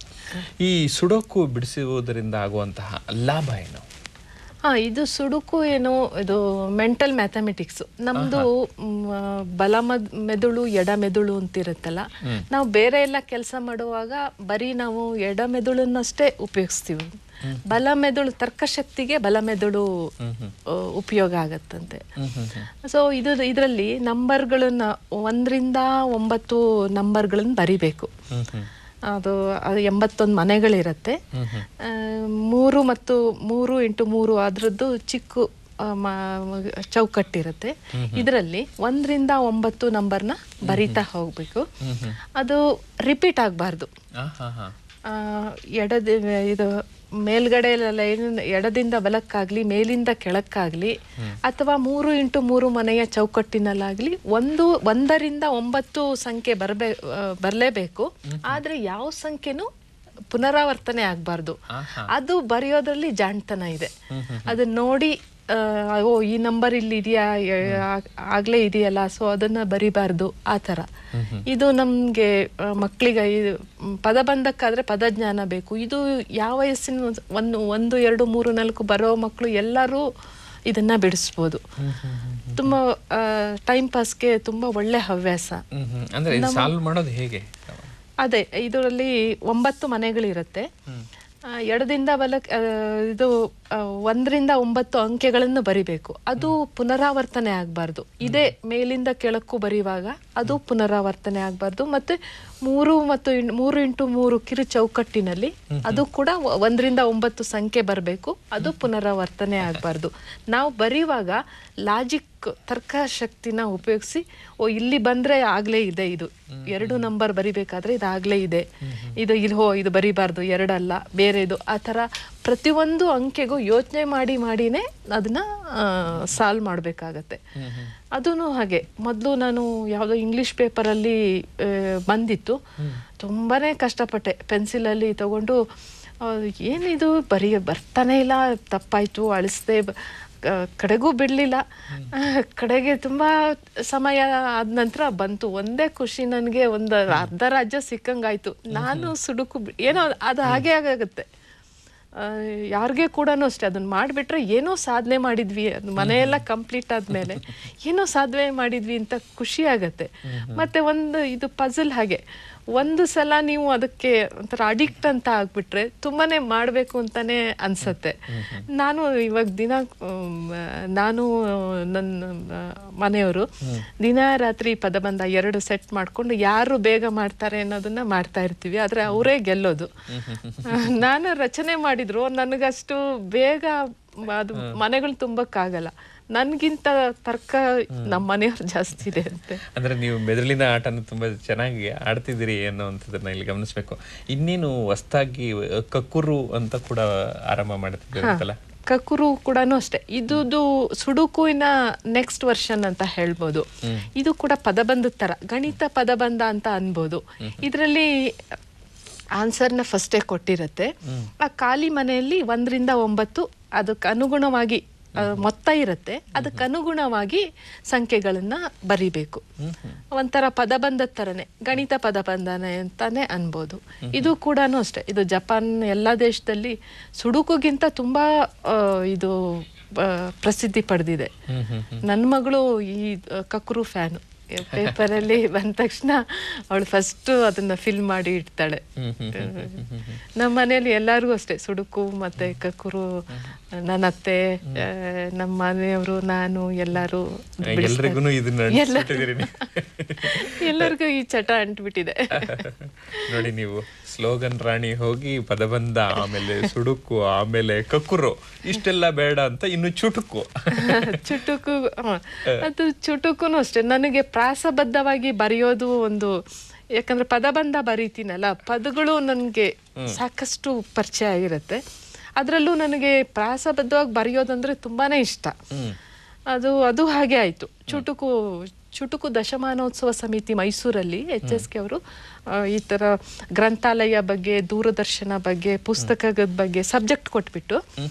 [SPEAKER 1] ಈ ಸುಡೋಕು ಬಿಡಿಸುವುದರಿಂದ ಆಗುವಂತಹ ಲಾಭ ಏನು?
[SPEAKER 2] ಇದು ಸುಡುಕು ಏನು, ಇದು ಮೆಂಟಲ್ ಮ್ಯಾಥಮೆಟಿಕ್ಸ್. ನಮ್ದು ಬಲ ಮೆದುಳು ಎಡ ಮೆದುಳು ಅಂತಿರುತ್ತಲ್ಲ, ನಾವು ಬೇರೆ ಎಲ್ಲ ಕೆಲಸ ಮಾಡುವಾಗ ಬರೀ ನಾವು ಎಡ ಮೆದುಳನ್ನಷ್ಟೇ ಉಪಯೋಗಿಸ್ತೀವಿ. ಬಲ ಮೆದುಳು, ತರ್ಕಶಕ್ತಿಗೆ ಬಲ ಮೆದುಳು ಉಪಯೋಗ ಆಗತ್ತಂತೆ. ಸೊ ಇದರಲ್ಲಿ ನಂಬರ್ಗಳನ್ನ 1 ರಿಂದ 9 ನಂಬರ್ಗಳನ್ನ ಬರಿಬೇಕು. ಅದು 81 ಮನೆಗಳಿರುತ್ತೆ. 3 ಮತ್ತು 3 × 3 ಅದರದ್ದು ಚಿಕ್ಕ ಚೌಕಟ್ಟಿರುತ್ತೆ. ಇದರಲ್ಲಿ 1 ರಿಂದ 9 ನಂಬರ್ನ ಬರಿತಾ ಹೋಗ್ಬೇಕು. ಅದು ರಿಪೀಟ್ ಆಗಬಾರ್ದು. ಇದು ಮೇಲ್ಗಡೆ ಎಡದಿಂದ ಬಲಕ್ಕಾಗ್ಲಿ, ಮೇಲಿಂದ ಕೆಳಕ್ಕಾಗ್ಲಿ, ಅಥವಾ 3 × 3 ಮನೆಯ ಚೌಕಟ್ಟಿನಲ್ಲಾಗ್ಲಿ 1 ರಿಂದ 9 ಸಂಖ್ಯೆ ಬರಲೇಬೇಕು. ಆದ್ರೆ ಯಾವ ಸಂಖ್ಯೆನೂ ಪುನರಾವರ್ತನೆ ಆಗ್ಬಾರ್ದು. ಅದು ಬರೆಯೋದ್ರಲ್ಲಿ ಜಾಣ್ತನ ಇದೆ. ಅದನ್ನ ನೋಡಿ ಈ ನಂಬರ್ ಇಲ್ಲಿ ಇದೆಯಾ, ಆಗ್ಲೇ ಇದೆಯಲ್ಲ, ಸೊ ಅದನ್ನ ಬರಿಬಾರ್ದು ಆ ಥರ. ಇದು ನಮ್ಗೆ ಮಕ್ಕಳಿಗೆ ಪದಬಂಧಕ್ಕಾದ್ರೆ ಪದಜ್ಞಾನ ಬೇಕು. ಇದು ಯಾವ ವಯಸ್ಸಿನ 1, 2, 3, 4 ಬರೋ ಮಕ್ಕಳು ಎಲ್ಲರೂ ಇದನ್ನ ಬಿಡಿಸ್ಬೋದು. ತುಂಬಾ ಟೈಮ್ ಪಾಸ್ಗೆ ತುಂಬಾ ಒಳ್ಳೆ ಹವ್ಯಾಸ. ಅದೇ, ಇದರಲ್ಲಿ 9 ಮನೆಗಳಿರುತ್ತೆ. ಎಡದಿಂದ ಬಲಕ್ಕೆ ಇದು 1ರಿಂದ 9 ಅಂಕೆಗಳನ್ನು ಬರಿಬೇಕು. ಅದು ಪುನರಾವರ್ತನೆ ಆಗಬಾರ್ದು. ಇದೇ ಮೇಲಿಂದ ಕೆಳಕ್ಕೂ ಬರೆಯುವಾಗ ಅದು ಪುನರಾವರ್ತನೆ ಆಗಬಾರ್ದು. ಮತ್ತೆ 3x3 ಕಿರು ಚೌಕಟ್ಟಿನಲ್ಲಿ ಅದು ಕೂಡ 1ರಿಂದ 9 ಸಂಖ್ಯೆ ಬರಬೇಕು. ಅದು ಪುನರಾವರ್ತನೆ ಆಗಬಾರ್ದು. ನಾವು ಬರೆಯುವಾಗ ಲಾಜಿಕ್, ತರ್ಕಶಕ್ತಿನ ಉಪಯೋಗಿಸಿ, ಇಲ್ಲಿ ಬಂದ್ರೆ ಆಗ್ಲೇ ಇದೆ, ಇದು 2 ನಂಬರ್ ಬರಿಬೇಕಾದ್ರೆ ಇದಾಗ್ಲೇ ಇದೆ, ಇದು ಇದು ಬರಿಬಾರ್ದು, 2 ಅಲ್ಲ ಬೇರೆದು, ಆ ಥರ ಪ್ರತಿಯೊಂದು ಅಂಕೆಗೂ ಯೋಚನೆ ಮಾಡಿನೇ ಅದನ್ನ ಸಾಲ್ವ್ ಮಾಡಬೇಕಾಗತ್ತೆ. ಅದೂ ಹಾಗೆ ಮೊದಲು ನಾನು ಯಾವುದೋ ಇಂಗ್ಲಿಷ್ ಪೇಪರಲ್ಲಿ ಬಂದಿತ್ತು, ತುಂಬಾನೇ ಕಷ್ಟಪಟ್ಟೆ. ಪೆನ್ಸಿಲಲ್ಲಿ ತಗೊಂಡು ಏನಿದು ಬರ್ತಾನೆ ಇಲ್ಲ, ತಪ್ಪಾಯ್ತು, ಅಳಿಸ್ದೆ, ಕಡೆಗೂ ಬಿಡಲಿಲ್ಲ. ಕಡೆಗೆ ತುಂಬ ಸಮಯ ಆದ ನಂತರ ಬಂತು. ಒಂದೇ ಖುಷಿ, ನನಗೆ ಒಂದು ಅರ್ಧ ರಾಜ್ಯ ಸಿಕ್ಕಂಗಾಯ್ತು. ನಾನು ಸುಡುಕು ಏನೋ ಅದು ಹಾಗೆ ಆಗುತ್ತೆ. ಯಾರಿಗೆ ಕೂಡ ಅಷ್ಟೇ, ಅದನ್ನ ಮಾಡಿಬಿಟ್ರೆ ಏನೋ ಸಾಧನೆ ಮಾಡಿದ್ವಿ, ಅದು ಮನೆಯೆಲ್ಲ ಕಂಪ್ಲೀಟ್ ಆದಮೇಲೆ ಏನೋ ಸಾಧನೆ ಮಾಡಿದ್ವಿ ಅಂತ ಖುಷಿ ಆಗತ್ತೆ. ಮತ್ತೆ ಇದು ಪಜಲ್ ಹಾಗೆ, ಒಂದು ಸಲ ನೀವು ಅದಕ್ಕೆ ಒಂಥರ ಅಡಿಕ್ಟ್ ಅಂತ ಆಗ್ಬಿಟ್ರೆ ತುಂಬಾನೇ ಮಾಡಬೇಕು ಅಂತಾನೆ ಅನ್ಸತ್ತೆ. ನಾನು ಇವಾಗ ನಾನು ನನ್ನ ಮನೆಯವರು ದಿನ ರಾತ್ರಿ ಪದಬಂಧ 2 ಸೆಟ್ ಮಾಡ್ಕೊಂಡು ಯಾರು ಬೇಗ ಮಾಡ್ತಾರೆ ಅನ್ನೋದನ್ನ ಮಾಡ್ತಾ ಇರ್ತೀವಿ. ಆದ್ರೆ ಅವರೇ ಗೆಲ್ಲೋದು. ನಾನು ರಚನೆ ಮಾಡಿದ್ರು ನನಗಷ್ಟು ಬೇಗ ಅದು ಮನೆಗಳು ತುಂಬಕ್ಕಾಗಲ್ಲ. ನನ್ಗಿಂತ ತರ್ಕ ನಮ್ಮ ಮನೆಯವ್ರು ಜಾಸ್ತಿ ಇದೆ ಅಂತೆ.
[SPEAKER 1] ಅಂದ್ರೆ ನೀವು ಮೆದುಳಿನ ಆಟನ ತುಂಬಾ ಚೆನ್ನಾಗಿ ಆಡ್ತಿದ್ದೀರಿ ಅನ್ನೋಂಥದ್ದನ್ನ ಇಲ್ಲಿ ಗಮನಿಸ್ಬೇಕು. ಇನ್ನೇನು ಹೊಸದಾಗಿ ಕಕ್ಕುರು ಅಂತ ಕೂಡ ಆರಂಭ ಮಾಡ್ತಿದ್ದೀರಲ್ಲ?
[SPEAKER 2] ಕಕ್ಕುರು ಕೂಡ ಅಷ್ಟೇ. ಇದು ಸುಡುಕುವಿನ ನೆಕ್ಸ್ಟ್ ವರ್ಷನ್ ಅಂತ ಹೇಳ್ಬೋದು. ಇದು ಕೂಡ ಪದಬಂಧದ ತರ, ಗಣಿತ ಪದಬಂಧ ಅಂತ ಅನ್ಬೋದು. ಇದರಲ್ಲಿ ಆನ್ಸರ್ನ ಫಸ್ಟೇ ಕೊಟ್ಟಿರತ್ತೆ. ಆ ಖಾಲಿ ಮನೆಯಲ್ಲಿ 1ರಿಂದ 9 ಅದಕ್ಕೆ ಅನುಗುಣವಾಗಿ ಮೊತ್ತ ಇರುತ್ತೆ. ಅದಕ್ಕೆ ಅನುಗುಣವಾಗಿ ಸಂಖ್ಯೆಗಳನ್ನ ಬರಿಬೇಕು. ಒಂಥರ ಪದಬಂಧದ ತರನೇ, ಗಣಿತ ಪದಬಂಧನೆ ಅಂತಾನೆ ಅನ್ಬೋದು. ಇದು ಕೂಡ ಅಷ್ಟೇ. ಇದು ಜಪಾನ್ ಎಲ್ಲ ದೇಶದಲ್ಲಿ ಸುಡುಕುಗಿಂತ ತುಂಬಾ ಇದು ಪ್ರಸಿದ್ಧಿ ಪಡೆದಿದೆ. ನನ್ನ ಮಗಳು ಈ ಕಕ್ಕುರು ಫ್ಯಾನು. ಪೇಪರಲ್ಲಿ ಬಂದ ತಕ್ಷಣ ಅವಳು ಫಸ್ಟ್ ಅದನ್ನ ಫಿಲ್ ಮಾಡಿ ಇಡ್ತಾಳೆ. ನಮ್ಮ ಮನೆಯಲ್ಲಿ ಎಲ್ಲಾರ್ಗು ಅಷ್ಟೇ, ಸುಡುಕು ಮತ್ತೆ ಕಕ್ಕುರು, ನನ್ನ ಅತ್ತೆ, ನಮ್ಮ ಮನೆಯವರು, ನಾನು ಎಲ್ಲರೂ ಎಲ್ಲರಿಗೂ ಈ ಚಟ ಅಂಟ್ಬಿಟ್ಟಿದೆ.
[SPEAKER 1] ನೋಡಿ, ನೀವು ಸ್ಲೋಗನ್ ರಾಣಿ ಹೋಗಿ ಪದಬಂಧ, ಆಮೇಲೆ ಸುಡುಕು, ಆಮೇಲೆ ಕಕ್ಕುರು, ಇಷ್ಟೆಲ್ಲ ಬೇಡ ಅಂತ ಇನ್ನು ಚುಟುಕು.
[SPEAKER 2] ಅದು ಚುಟುಕುನು ಅಷ್ಟೇ. ನನಗೆ ಪ್ರಾಸಬದ್ಧವಾಗಿ ಬರೆಯೋದು ಒಂದು, ಯಾಕಂದ್ರೆ ಪದಬಂಧ ಬರೀತೀನಲ್ಲ, ಪದಗಳು ನನಗೆ ಸಾಕಷ್ಟು ಪರಿಚಯ ಆಗಿರುತ್ತೆ. ಅದರಲ್ಲೂ ನನಗೆ ಪ್ರಾಸಬದ್ಧವಾಗಿ ಬರೆಯೋದಂದ್ರೆ ತುಂಬಾನೇ ಇಷ್ಟ. ಅದು ಹಾಗೆ ಆಯ್ತು. ಚುಟುಕು ದಶಮಾನೋತ್ಸವ ಸಮಿತಿ ಮೈಸೂರಲ್ಲಿ HSK ಅವರು ಈ ತರ ಗ್ರಂಥಾಲಯ ಬಗ್ಗೆ, ದೂರದರ್ಶನ ಬಗ್ಗೆ, ಪುಸ್ತಕದ ಬಗ್ಗೆ ಸಬ್ಜೆಕ್ಟ್ ಕೊಟ್ಬಿಟ್ಟು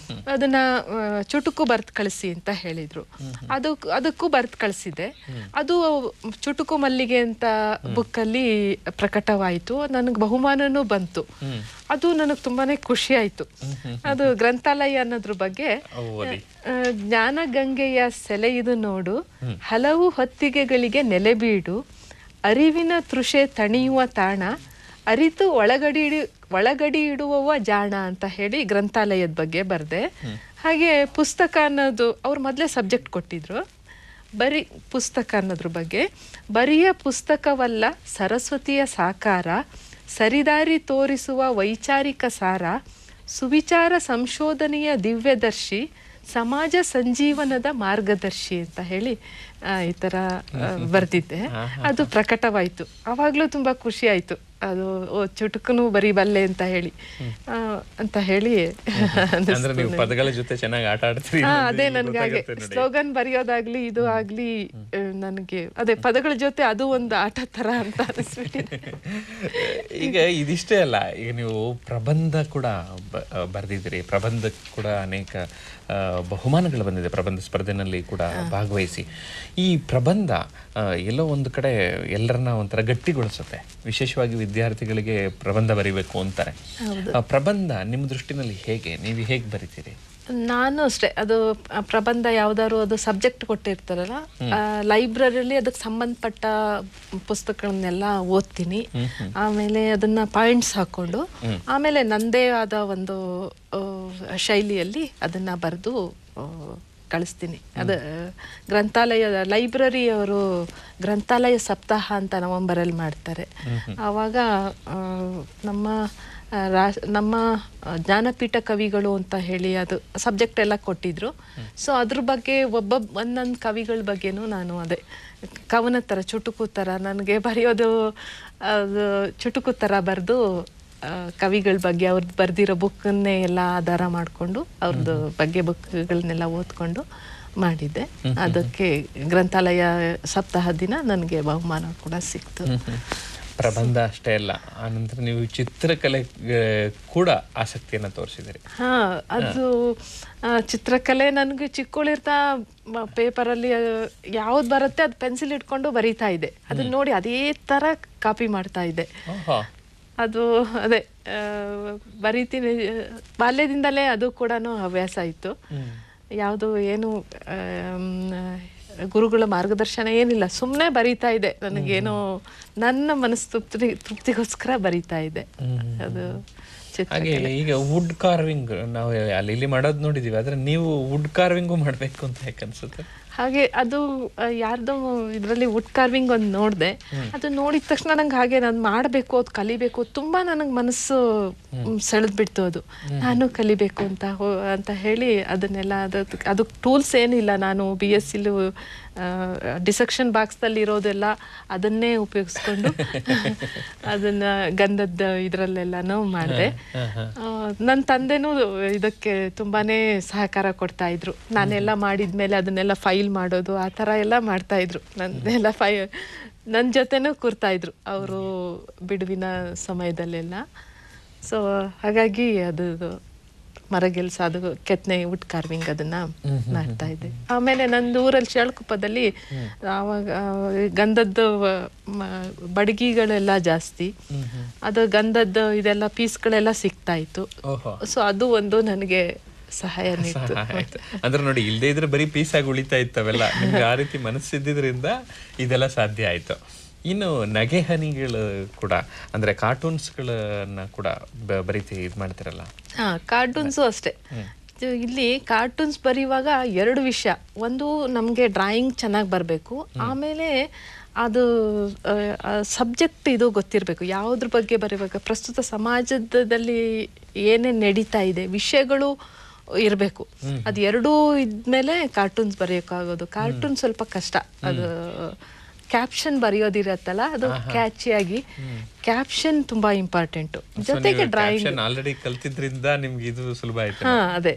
[SPEAKER 2] ಅದನ್ನ ಚುಟುಕು ಬರ್ತ್ ಕಳಿಸಿ ಅಂತ ಹೇಳಿದ್ರು. ಅದಕ್ಕೂ ಬರ್ತ್ ಕಳಿಸಿದೆ. ಅದು ಚುಟುಕು ಮಲ್ಲಿಗೆ ಅಂತ ಬುಕ್ಕಲ್ಲಿ ಪ್ರಕಟವಾಯಿತು. ನನಗೆ ಬಹುಮಾನನೂ ಬಂತು. ಅದು ನನಗೆ ತುಂಬಾನೇ ಖುಷಿ ಆಯ್ತು. ಅದು ಗ್ರಂಥಾಲಯ ಅನ್ನೋದ್ರ ಬಗ್ಗೆ, ಜ್ಞಾನಗಂಗೆಯ ಸೆಲೆಯಿದು ನೋಡು, ಹಲವು ಹೊತ್ತಿಗೆಗಳಿಗೆ ನೆಲೆಬೀಡು, ಅರಿವಿನ ತೃಷೆ ತಣಿಯುವ ತಾಣ, ಅರಿತು ಒಳಗಡಿ ಇಡುವವ ಜಾಣ ಅಂತ ಹೇಳಿ ಗ್ರಂಥಾಲಯದ ಬಗ್ಗೆ ಬರ್ದೆ. ಹಾಗೆ ಪುಸ್ತಕ ಅನ್ನೋದು ಅವ್ರು ಮೊದಲೇ ಸಬ್ಜೆಕ್ಟ್ ಕೊಟ್ಟಿದ್ರು. ಪುಸ್ತಕ ಅನ್ನೋದ್ರ ಬಗ್ಗೆ, ಬರಿಯ ಪುಸ್ತಕವಲ್ಲ ಸರಸ್ವತಿಯ ಸಾಕಾರ, ಸರಿದಾರಿ ತೋರಿಸುವ ವೈಚಾರಿಕ ಸಾರ, ಸುವಿಚಾರ ಸಂಶೋಧನೆಯ ದಿವ್ಯದರ್ಶಿ, ಸಮಾಜ ಸಂಜೀವನದ ಮಾರ್ಗದರ್ಶಿ ಅಂತ ಹೇಳಿ ಈ ತರ ಬರ್ದಿದ್ದೆ. ಅದು ಪ್ರಕಟವಾಯ್ತು. ಅವಾಗ್ಲೂ ತುಂಬಾ ಖುಷಿ ಆಯ್ತು. ಅದು ಚುಟುಕನು ಬರೀಬಲ್ಲೆ ಅಂತ ಹೇಳಿ
[SPEAKER 1] ಪದಗಳ ಜೊತೆ ಚೆನ್ನಾಗಿ ಆಟ ಆಡ್ತೀರಿ.
[SPEAKER 2] ಅದೇ ನನ್ಗೆ ಹಾಗೆ ಸ್ಲೋಗನ್ ಬರೆಯೋದಾಗ್ಲಿ ಇದು ಆಗ್ಲಿ, ನನಗೆ ಅದೇ ಪದಗಳ ಜೊತೆ ಅದು ಒಂದು ಆಟ ತರ ಅಂತ ಅನಿಸ್ಬಿಟ್ಟಿದೆ.
[SPEAKER 1] ಈಗ ಇದಿಷ್ಟೇ ಅಲ್ಲ, ಈಗ ನೀವು ಪ್ರಬಂಧ ಕೂಡ ಬರ್ದಿದ್ದೀರಿ. ಪ್ರಬಂಧ ಕೂಡ ಅನೇಕ ಬಹುಮಾನಗಳು ಬಂದಿದೆ. ಪ್ರಬಂಧ ಸ್ಪರ್ಧೆನಲ್ಲಿ ಕೂಡ ಭಾಗವಹಿಸಿ ಈ ಪ್ರಬಂಧ ಎಲ್ಲೋ ಒಂದು ಕಡೆ ಎಲ್ಲರನ್ನ ಒಂಥರ ಗಟ್ಟಿಗೊಳಿಸುತ್ತೆ. ವಿಶೇಷವಾಗಿ ವಿದ್ಯಾರ್ಥಿಗಳಿಗೆ ಪ್ರಬಂಧ ಬರಿಬೇಕು ಅಂತಾರೆ. ಪ್ರಬಂಧ ನಿಮ್ಮ ದೃಷ್ಟಿನಲ್ಲಿ ಹೇಗೆ, ನೀವು ಹೇಗೆ ಬರಿತೀರಿ?
[SPEAKER 2] ನಾನು ಅಷ್ಟೇ. ಅದು ಪ್ರಬಂಧ ಯಾವ್ದಾದ್ರು ಅದು ಸಬ್ಜೆಕ್ಟ್ ಕೊಟ್ಟಿರ್ತಾರಲ್ಲ, ಲೈಬ್ರರಿಯಲ್ಲಿ ಅದಕ್ಕೆ ಸಂಬಂಧಪಟ್ಟ ಪುಸ್ತಕಗಳನ್ನೆಲ್ಲ ಓದ್ತೀನಿ. ಆಮೇಲೆ ಅದನ್ನ ಪಾಯಿಂಟ್ಸ್ ಹಾಕೊಂಡು, ಆಮೇಲೆ ನಂದೇ ಆದ ಒಂದು ಶೈಲಿಯಲ್ಲಿ ಅದನ್ನು ಬರೆದು ಕಳಿಸ್ತೀನಿ. ಅದು ಗ್ರಂಥಾಲಯದ ಲೈಬ್ರರಿಯವರು ಗ್ರಂಥಾಲಯ ಸಪ್ತಾಹ ಅಂತ ನವೆಂಬರಲ್ಲಿ ಮಾಡ್ತಾರೆ. ಆವಾಗ ನಮ್ಮ ಜ್ಞಾನಪೀಠ ಕವಿಗಳು ಅಂತ ಹೇಳಿ ಅದು ಸಬ್ಜೆಕ್ಟ್ ಎಲ್ಲ ಕೊಟ್ಟಿದ್ರು. ಸೊ ಅದ್ರ ಬಗ್ಗೆ ಒಂದೊಂದು ಕವಿಗಳ ಬಗ್ಗೆನೂ ನಾನು ಅದೇ ಕವನ ಥರ ಚುಟುಕು ಥರ ನನಗೆ ಬರೆಯೋದು, ಅದು ಚುಟುಕು ಥರ ಬರೆದು ಕವಿಗಳ ಬಗ್ಗೆ ಅವ್ರದ್ದು ಬರೆದಿರೋ ಬುಕ್ಕನ್ನೇ ಎಲ್ಲ ಆಧಾರ ಮಾಡಿಕೊಂಡು ಅವ್ರದ್ದು ಬಗ್ಗೆ ಬುಕ್ಗಳನ್ನೆಲ್ಲ ಓದ್ಕೊಂಡು ಮಾಡಿದ್ದೆ. ಅದಕ್ಕೆ ಗ್ರಂಥಾಲಯ ಸಪ್ತಾಹ ದಿನ ನನಗೆ ಬಹುಮಾನ ಕೂಡ ಸಿಕ್ತು.
[SPEAKER 1] ಪ್ರಬಂಧ ಅಷ್ಟೇ ಅಲ್ಲ, ಆನಂತರ ನೀವು ಚಿತ್ರಕಲೆ ಕೂಡ ಆಸಕ್ತಿಯನ್ನು ತೋರಿಸಿದ್ರಿ.
[SPEAKER 2] ಅದು ಚಿತ್ರಕಲೆ ನನಗೆ ಚಿಕ್ಕವಳಿರ್ತಾ ಪೇಪರಲ್ಲಿ ಯಾವ್ದು ಬರುತ್ತೆ ಅದು ಪೆನ್ಸಿಲ್ ಇಟ್ಕೊಂಡು ಬರೀತಾ ಇದ್ದೆ. ಅದನ್ನ ನೋಡಿ ಅದೇ ಥರ ಕಾಪಿ ಮಾಡ್ತಾ ಇದ್ದೆ. ಅದು ಅದೇ ಬರೀತೀನಿ, ಬಾಲ್ಯದಿಂದಲೇ ಅದು ಕೂಡ ಹವ್ಯಾಸ ಇತ್ತು. ಯಾವುದು ಏನು ಗುರುಗಳ ಮಾರ್ಗದರ್ಶನ ಏನಿಲ್ಲ, ಸುಮ್ಮನೆ ಬರೀತಾ ಇದೆ. ನನಗೇನೋ ನನ್ನ ಮನಸ್ಸು ತೃಪ್ತಿಗೋಸ್ಕರ ಬರೀತಾ ಇದೆ. ಅದು
[SPEAKER 1] ಹಾಗೆ ಈಗ ವುಡ್ ಕಾರ್ವಿಂಗ್ ನಾವು ಅಲ್ಲಿ ಮಾಡೋದು ನೋಡಿದೀವಿ, ಆದ್ರೆ ನೀವು ವುಡ್ ಕಾರ್ವಿಂಗು ಮಾಡ್ಬೇಕು ಅಂತ ಯಾಕೆ ಅನ್ಸುತ್ತೆ?
[SPEAKER 2] ಹಾಗೆ ಅದು ಯಾರ್ದೋ ಇದರಲ್ಲಿ ವುಡ್ ಕಾರ್ವಿಂಗ್ ಒಂದು ನೋಡಿದೆ. ಅದು ನೋಡಿದ ತಕ್ಷಣ ನಂಗೆ ಹಾಗೆ ನಾನು ಮಾಡಬೇಕು, ಅದು ಕಲಿಬೇಕು, ತುಂಬ ನನಗೆ ಮನಸ್ಸು ಸೆಳೆದ್ಬಿಡ್ತು. ಅದು ನಾನು ಕಲಿಬೇಕು ಅಂತ ಹೇಳಿ ಅದನ್ನೆಲ್ಲ ಅದು ಟೂಲ್ಸ್ ಏನಿಲ್ಲ. ನಾನು BSc ಡಿಸೆಕ್ಷನ್ ಬಾಕ್ಸ್ದಲ್ಲಿ ಇರೋದೆಲ್ಲ ಅದನ್ನೇ ಉಪಯೋಗಿಸ್ಕೊಂಡು ಅದನ್ನ ಗಂಧದ ಇದರಲ್ಲೆಲ್ಲಾನು ಮಾಡಿದೆ. ನನ್ನ ತಂದೆನೂ ಇದಕ್ಕೆ ತುಂಬಾನೇ ಸಹಕಾರ ಕೊಡ್ತಾ ಇದ್ರು. ನಾನೆಲ್ಲ ಮಾಡಿದ್ಮೇಲೆ ಅದನ್ನೆಲ್ಲ ಫೈಲ್ ಮಾಡೋದು ಆ ಥರ ಎಲ್ಲ ಮಾಡ್ತಾ ಇದ್ರು. ನನ್ನ ಜೊತೆನೂ ಕೂರ್ತಾ ಇದ್ರು ಅವರು ಬಿಡುವಿನ ಸಮಯದಲ್ಲೆಲ್ಲ. ಸೊ ಹಾಗಾಗಿ ಅದು ಮರಗೆಲ್ಸ, ಅದು ಕೆತ್ತನೆ, ವುಡ್ ಕಾರ್ವಿಂಗ್ ಅದನ್ನ ಮಾಡ್ತಾ ಇದ್ದೆ. ಆಮೇಲೆ ನಂದು ಊರಲ್ಲಿ ಶೇಳ್ಕೊಪ್ಪದಲ್ಲಿ ಆವಾಗ ಗಂಧದ್ದು ಬಡಗಿಗಳೆಲ್ಲ ಜಾಸ್ತಿ, ಅದು ಗಂಧದ್ದು ಇದೆಲ್ಲ ಪೀಸ್ಗಳೆಲ್ಲ ಸಿಗ್ತಾ ಇತ್ತು. ಸೊ ಅದು ಒಂದು ನನಗೆ ಸಹಾಯ ನೀಡ್ತು.
[SPEAKER 1] ಅಂದ್ರೆ ನೋಡಿ, ಇಲ್ಲದೆ ಇದ್ರೆ ಬರೀ ಪೀಸ್ ಆಗಿ ಉಳಿತಾ ಇತ್ತವೆಲ್ಲ. ನಿಮ್ಗೆ ಆ ರೀತಿ ಮನಸ್ಸಿದ್ದಿದ್ರಿಂದ ಇದೆಲ್ಲ ಸಾಧ್ಯ ಆಯ್ತು. ಇನ್ನು ನಗೆ ಹನಿಗಳು ಕೂಡ, ಅಂದ್ರೆ ಕಾರ್ಟೂನ್ಸ್ಗಳನ್ನ ಕೂಡ ಬರೀತಿ ಇದು ಮಾಡ್ತಿರಲ್ಲ?
[SPEAKER 2] ಕಾರ್ಟೂನ್ಸು ಅಷ್ಟೇ. ಇಲ್ಲಿ ಕಾರ್ಟೂನ್ಸ್ ಬರೆಯುವಾಗ ಎರಡು ವಿಷಯ. ಒಂದು, ನಮಗೆ ಡ್ರಾಯಿಂಗ್ ಚೆನ್ನಾಗಿ ಬರಬೇಕು. ಆಮೇಲೆ ಅದು ಸಬ್ಜೆಕ್ಟ್ ಇದು ಗೊತ್ತಿರಬೇಕು. ಯಾವುದ್ರ ಬಗ್ಗೆ ಬರೆಯುವಾಗ ಪ್ರಸ್ತುತ ಸಮಾಜದಲ್ಲಿ ಏನೇನು ನಡೀತಾ ಇದೆ ವಿಷಯಗಳು ಇರಬೇಕು. ಅದು ಎರಡೂ ಇದ್ಮೇಲೆ ಕಾರ್ಟೂನ್ಸ್ ಬರೆಯೋಕ್ಕಾಗೋದು. ಕಾರ್ಟೂನ್ ಸ್ವಲ್ಪ ಕಷ್ಟ. ಅದು ಕ್ಯಾಪ್ಷನ್ ಬರೆಯೋದಿರತ್ತಲ್ಲ, ಅದು ಕ್ಯಾಚಿಯಾಗಿ ಕ್ಯಾಪ್ಷನ್ ತುಂಬಾ ಇಂಪಾರ್ಟೆಂಟ್. ಜೊತೆಗೆ ಡ್ರಾಯಿಂಗ್
[SPEAKER 1] ಆಲ್ರೆಡಿ ಕಲ್ತಿದ್ರಿಂದ ನಿಮ್ಗೆ ಇದು ಸುಲಭ ಆಯ್ತು.
[SPEAKER 2] ಅದೇ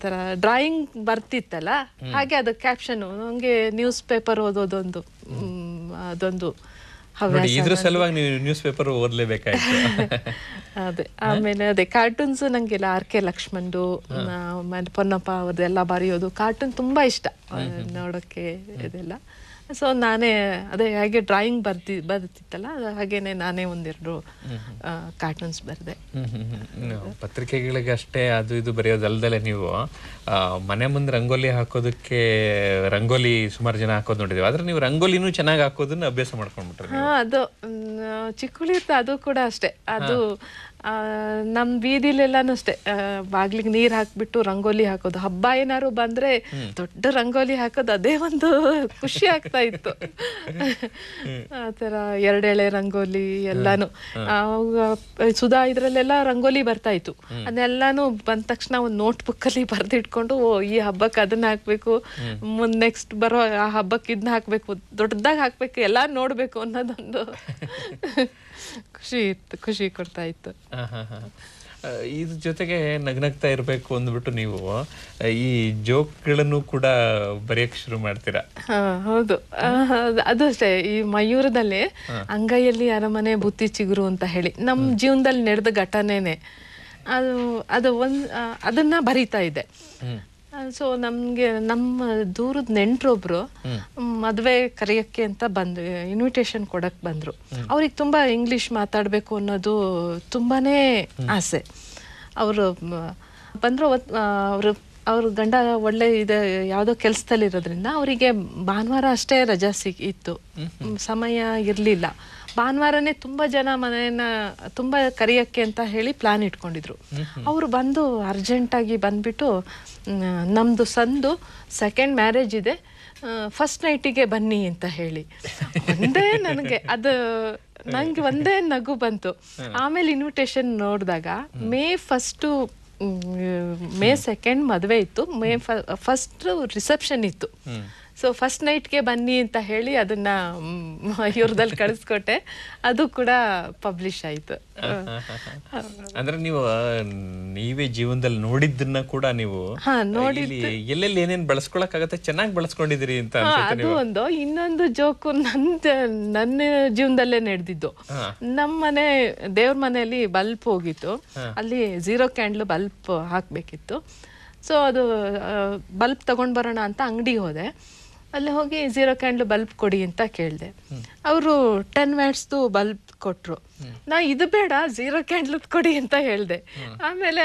[SPEAKER 2] ತರ ಡ್ರಾಯಿಂಗ್ ಬರ್ತಿತ್ತಲ್ಲ, ಹಾಗೆ ಅದು ಕ್ಯಾಪ್ಷನ್. ನಂಗೆ ನ್ಯೂಸ್ ಪೇಪರ್ ಓದೋದೊಂದು ಅದೊಂದು ಹವ್ಯಾಸ.
[SPEAKER 1] ಇದ್ರ ಸಲುವಾಗಿ ನೀವು ನ್ಯೂಸ್ ಪೇಪರ್ ಓದ್ಲೇಬೇಕಾಯ್ತು.
[SPEAKER 2] ಅದೇ ಆಮೇಲೆ ಅದೇ ಕಾರ್ಟೂನ್ಸ್ ನಂಗೆಲ್ಲ RK ಲಕ್ಷ್ಮಣ್ದು, ಪೊನ್ನಪ್ಪ ಅವ್ರದ್ದೆಲ್ಲ ಬರೆಯೋದು ಕಾರ್ಟೂನ್ ತುಂಬಾ ಇಷ್ಟ ನೋಡೋಕ್ಕೆ ಇದೆಲ್ಲ. ಸೊ ನಾನೇ ಅದೇ ಹಾಗೆ ಡ್ರಾಯಿಂಗ್ ಬರ್ತಿತ್ತಲ್ಲ, ಹಾಗೇನೆ ನಾನೇ ಒಂದೆರಡು ಕಾರ್ಟೂನ್ಸ್ ಬರೆದೆ.
[SPEAKER 1] ಪತ್ರಿಕೆಗಳಿಗೆ ಅಷ್ಟೇ ಅದು ಇದು ಬರೆಯೋದಲ್ದಲೆ ನೀವು ಮನೆ ಮುಂದೆ ರಂಗೋಲಿ ಹಾಕೋದಕ್ಕೆ ರಂಗೋಲಿ ಸುಮಾರು ಜನ ಹಾಕೋದು ನೋಡಿದೀವಿ. ಆದ್ರೆ ನೀವು ರಂಗೋಲಿನೂ ಚೆನ್ನಾಗಿ ಹಾಕೋದನ್ನ ಅಭ್ಯಾಸ ಮಾಡ್ಕೊಂಡ್ಬಿಟ್ರೆ?
[SPEAKER 2] ಅದು ಚಿಕ್ಕುಳಿರ್ತ ಅದು ಕೂಡ ಅಷ್ಟೇ. ಅದು ನಮ್ ಬೀದಿಲೆಲ್ಲಾನು ಅಷ್ಟೇ, ಬಾಗ್ಲಿಗೆ ನೀರ್ ಹಾಕ್ಬಿಟ್ಟು ರಂಗೋಲಿ ಹಾಕೋದು. ಹಬ್ಬ ಏನಾರು ಬಂದ್ರೆ ದೊಡ್ಡ ರಂಗೋಲಿ ಹಾಕೋದು, ಅದೇ ಒಂದು ಖುಷಿ ಆಗ್ತಾ ಇತ್ತು. ಆತರ ಎರಡೆಳೆ ರಂಗೋಲಿ ಎಲ್ಲಾನು. ಸುಧಾ ಇದ್ರಲ್ಲೆಲ್ಲ ರಂಗೋಲಿ ಬರ್ತಾ ಇತ್ತು. ಅದನ್ನೆಲ್ಲಾನು ಬಂದ ತಕ್ಷಣ ಒಂದ್ ನೋಟ್ ಬುಕ್ ಅಲ್ಲಿ ಬರ್ದಿಟ್ಕೊಂಡು, ಈ ಹಬ್ಬಕ್ಕೆ ಅದನ್ನ ಹಾಕ್ಬೇಕು, ನೆಕ್ಸ್ಟ್ ಬರೋ ಆ ಹಬ್ಬಕ್ಕೆ ಇದನ್ನ ಹಾಕ್ಬೇಕು, ದೊಡ್ಡದಾಗಿ ಹಾಕ್ಬೇಕು, ಎಲ್ಲಾ ನೋಡ್ಬೇಕು ಅನ್ನೋದೊಂದು ಖುಷಿ ಕೊಡ್ತಾ ಇತ್ತು.
[SPEAKER 1] ಇದ್ರ ಜೊತೆಗೆ ನಗ್ನಗ್ತಾ ಇರ್ಬೇಕು ಅಂದ್ಬಿಟ್ಟು ನೀವು ಈ ಜೋಕ್ಗಳನ್ನು ಕೂಡ ಬರೆಯಕ್ ಶುರು ಮಾಡ್ತೀರಾ?
[SPEAKER 2] ಹೌದು, ಅದು ಅಷ್ಟೇ. ಈ ಮಯೂರದಲ್ಲಿ ಅಂಗೈಯಲ್ಲಿ ಅರಮನೆ ಬುತ್ತಿ ಚಿಗುರು ಅಂತ ಹೇಳಿ ನಮ್ ಜೀವನದಲ್ಲಿ ನಡೆದ ಘಟನೆನೆ ಅದು ಅದನ್ನ ಬರೀತಾ ಇದೆ. ಸೊ ನಮ್ಗೆ ನಮ್ಮ ದೂರದ ನೆಂಟ್ರೊಬ್ರು ಮದ್ವೆ ಕರೆಯಕ್ಕೆ ಅಂತ ಬಂದ್ರು, ಇನ್ವಿಟೇಷನ್ ಕೊಡಕ್ ಬಂದ್ರು. ಅವ್ರಿಗೆ ತುಂಬಾ ಇಂಗ್ಲಿಷ್ ಮಾತಾಡ್ಬೇಕು ಅನ್ನೋದು ತುಂಬಾನೇ ಆಸೆ. ಅವರು ಬಂದ್ರು. ಅವರು ಅವ್ರ ಗಂಡ ಒಳ್ಳೆ ಯಾವುದೋ ಕೆಲಸದಲ್ಲಿರೋದ್ರಿಂದ ಅವರಿಗೆ ಭಾನುವಾರ ಅಷ್ಟೇ ರಜಾ ಇತ್ತು, ಸಮಯ ಇರಲಿಲ್ಲ. ಭಾನುವಾರನೇ ತುಂಬ ಜನ ಮನೆಯನ್ನ ತುಂಬ ಕರೆಯೋಕ್ಕೆ ಅಂತ ಹೇಳಿ ಪ್ಲಾನ್ ಇಟ್ಕೊಂಡಿದ್ರು. ಅವರು ಬಂದು ಅರ್ಜೆಂಟಾಗಿ ಬಂದ್ಬಿಟ್ಟು ನಮ್ಮದು ಸಂದು ಸೆಕೆಂಡ್ ಮ್ಯಾರೇಜ್ ಇದೆ, ಫಸ್ಟ್ ನೈಟಿಗೆ ಬನ್ನಿ ಅಂತ ಹೇಳಿ. ನಂಗೆ ಒಂದೇ ನಗು ಬಂತು. ಆಮೇಲೆ ಇನ್ವಿಟೇಷನ್ ನೋಡಿದಾಗ ಮೇ 2nd ಮದುವೆ ಇತ್ತು, ಮೇ 1 ರಿಸೆಪ್ಷನ್ ಇತ್ತು. ಸೊ ಫಸ್ಟ್ ನೈಟ್ಗೆ ಬನ್ನಿ ಅಂತ ಹೇಳಿ ಅದನ್ನ ಇವ್ರದಲ್ಲಿ ಕಳಿಸ್ಕೊಟ್ಟೆ. ಅದು ಕೂಡ ಪಬ್ಲಿಷ್ ಆಯ್ತು.
[SPEAKER 1] ಅಂದ್ರೆ ನೀವೇ ಜೀವನದಲ್ಲಿ ನೋಡಿದ್ದನ್ನ ಕೂಡ ನೀವು ಎಲ್ಲೆಲ್ಲಿ ಏನೇನ್ ಬಳಸ್ಕೊಳಕ್ಕಾಗತ್ತೆ ಚೆನ್ನಾಗಿ ಬಳಸ್ಕೊಂಡಿದ್ದೀರಿ ಅಂತ.
[SPEAKER 2] ಅದು ಒಂದು. ಇನ್ನೊಂದು ಜೋಕು ನನ್ನ ಜೀವನದಲ್ಲೇ ನಡೆದಿದ್ದು. ನಮ್ಮನೆ ದೇವ್ರ ಮನೆಯಲ್ಲಿ ಬಲ್ಪ್ ಹೋಗಿತ್ತು, ಅಲ್ಲಿ 0 ಕ್ಯಾಂಡ್ಲ್ ಬಲ್ಪ್ ಹಾಕ್ಬೇಕಿತ್ತು. ಸೊ ಅದು ಬಲ್ಪ್ ತಗೊಂಡ್ ಬರೋಣ ಅಂತ ಅಂಗಡಿಗೆ ಹೋದೆ. ಅಲ್ಲಿ ಹೋಗಿ 0 ಕ್ಯಾಂಡ್ಲ್ ಬಲ್ಬ್ ಕೊಡಿ ಅಂತ ಕೇಳಿದೆ. ಅವರು 10 ವ್ಯಾಟ್ಸ್ದು ಬಲ್ಬ್ ಕೊಟ್ರು. ನಾ ಇದು ಬೇಡ 0 ಕ್ಯಾಂಡ್ಲ್ ಕೊಡಿ ಅಂತ ಹೇಳಿದೆ. ಆಮೇಲೆ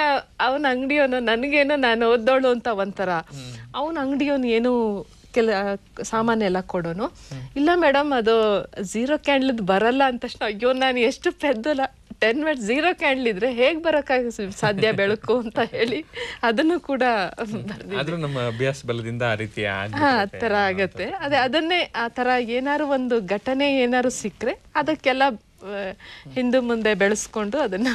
[SPEAKER 2] ಅವನ ಅಂಗಡಿಯವನು ನನಗೇನೋ ನಾನು ಓದ್ದೋಳು ಅಂತ ಒಂಥರ, ಅವನ ಅಂಗಡಿಯವನು ಏನು ಸಾಮಾನೆಲ್ಲ ಕೊಡೋನು. ಇಲ್ಲ ಮೇಡಮ್ ಅದು 0 ಕ್ಯಾಂಡ್ಲದ್ ಬರಲ್ಲ ಅಂತ ತಕ್ಷಣ ಅಯ್ಯೋ ನಾನು ಎಷ್ಟು ಪೆದ್ದಲ್ಲ, 10 ವ್ಯಾಟ್ಸ್ 0 ಕ್ಯಾಂಡ್ಲ್ ಇದ್ರೆ ಹೇಗ್ ಬರೋಕ್ಕಾಗ ಸಾಧ್ಯ ಬೆಳಕು ಅಂತ ಹೇಳಿ ಅದನ್ನು ಕೂಡ
[SPEAKER 1] ನಮ್ಮ ಅಭ್ಯಾಸ ಬಲದಿಂದ ಆ ರೀತಿ
[SPEAKER 2] ಆ ತರ ಆಗತ್ತೆ. ಅದನ್ನೇ ಆ ತರ ಏನಾರು ಒಂದು ಘಟನೆ ಏನಾರು ಸಿಕ್ಕರೆ ಅದಕ್ಕೆಲ್ಲ ಹಿಂದೆ ಮುಂದೆ ಬೆಳೆಸ್ಕೊಂಡು ಅದನ್ನ.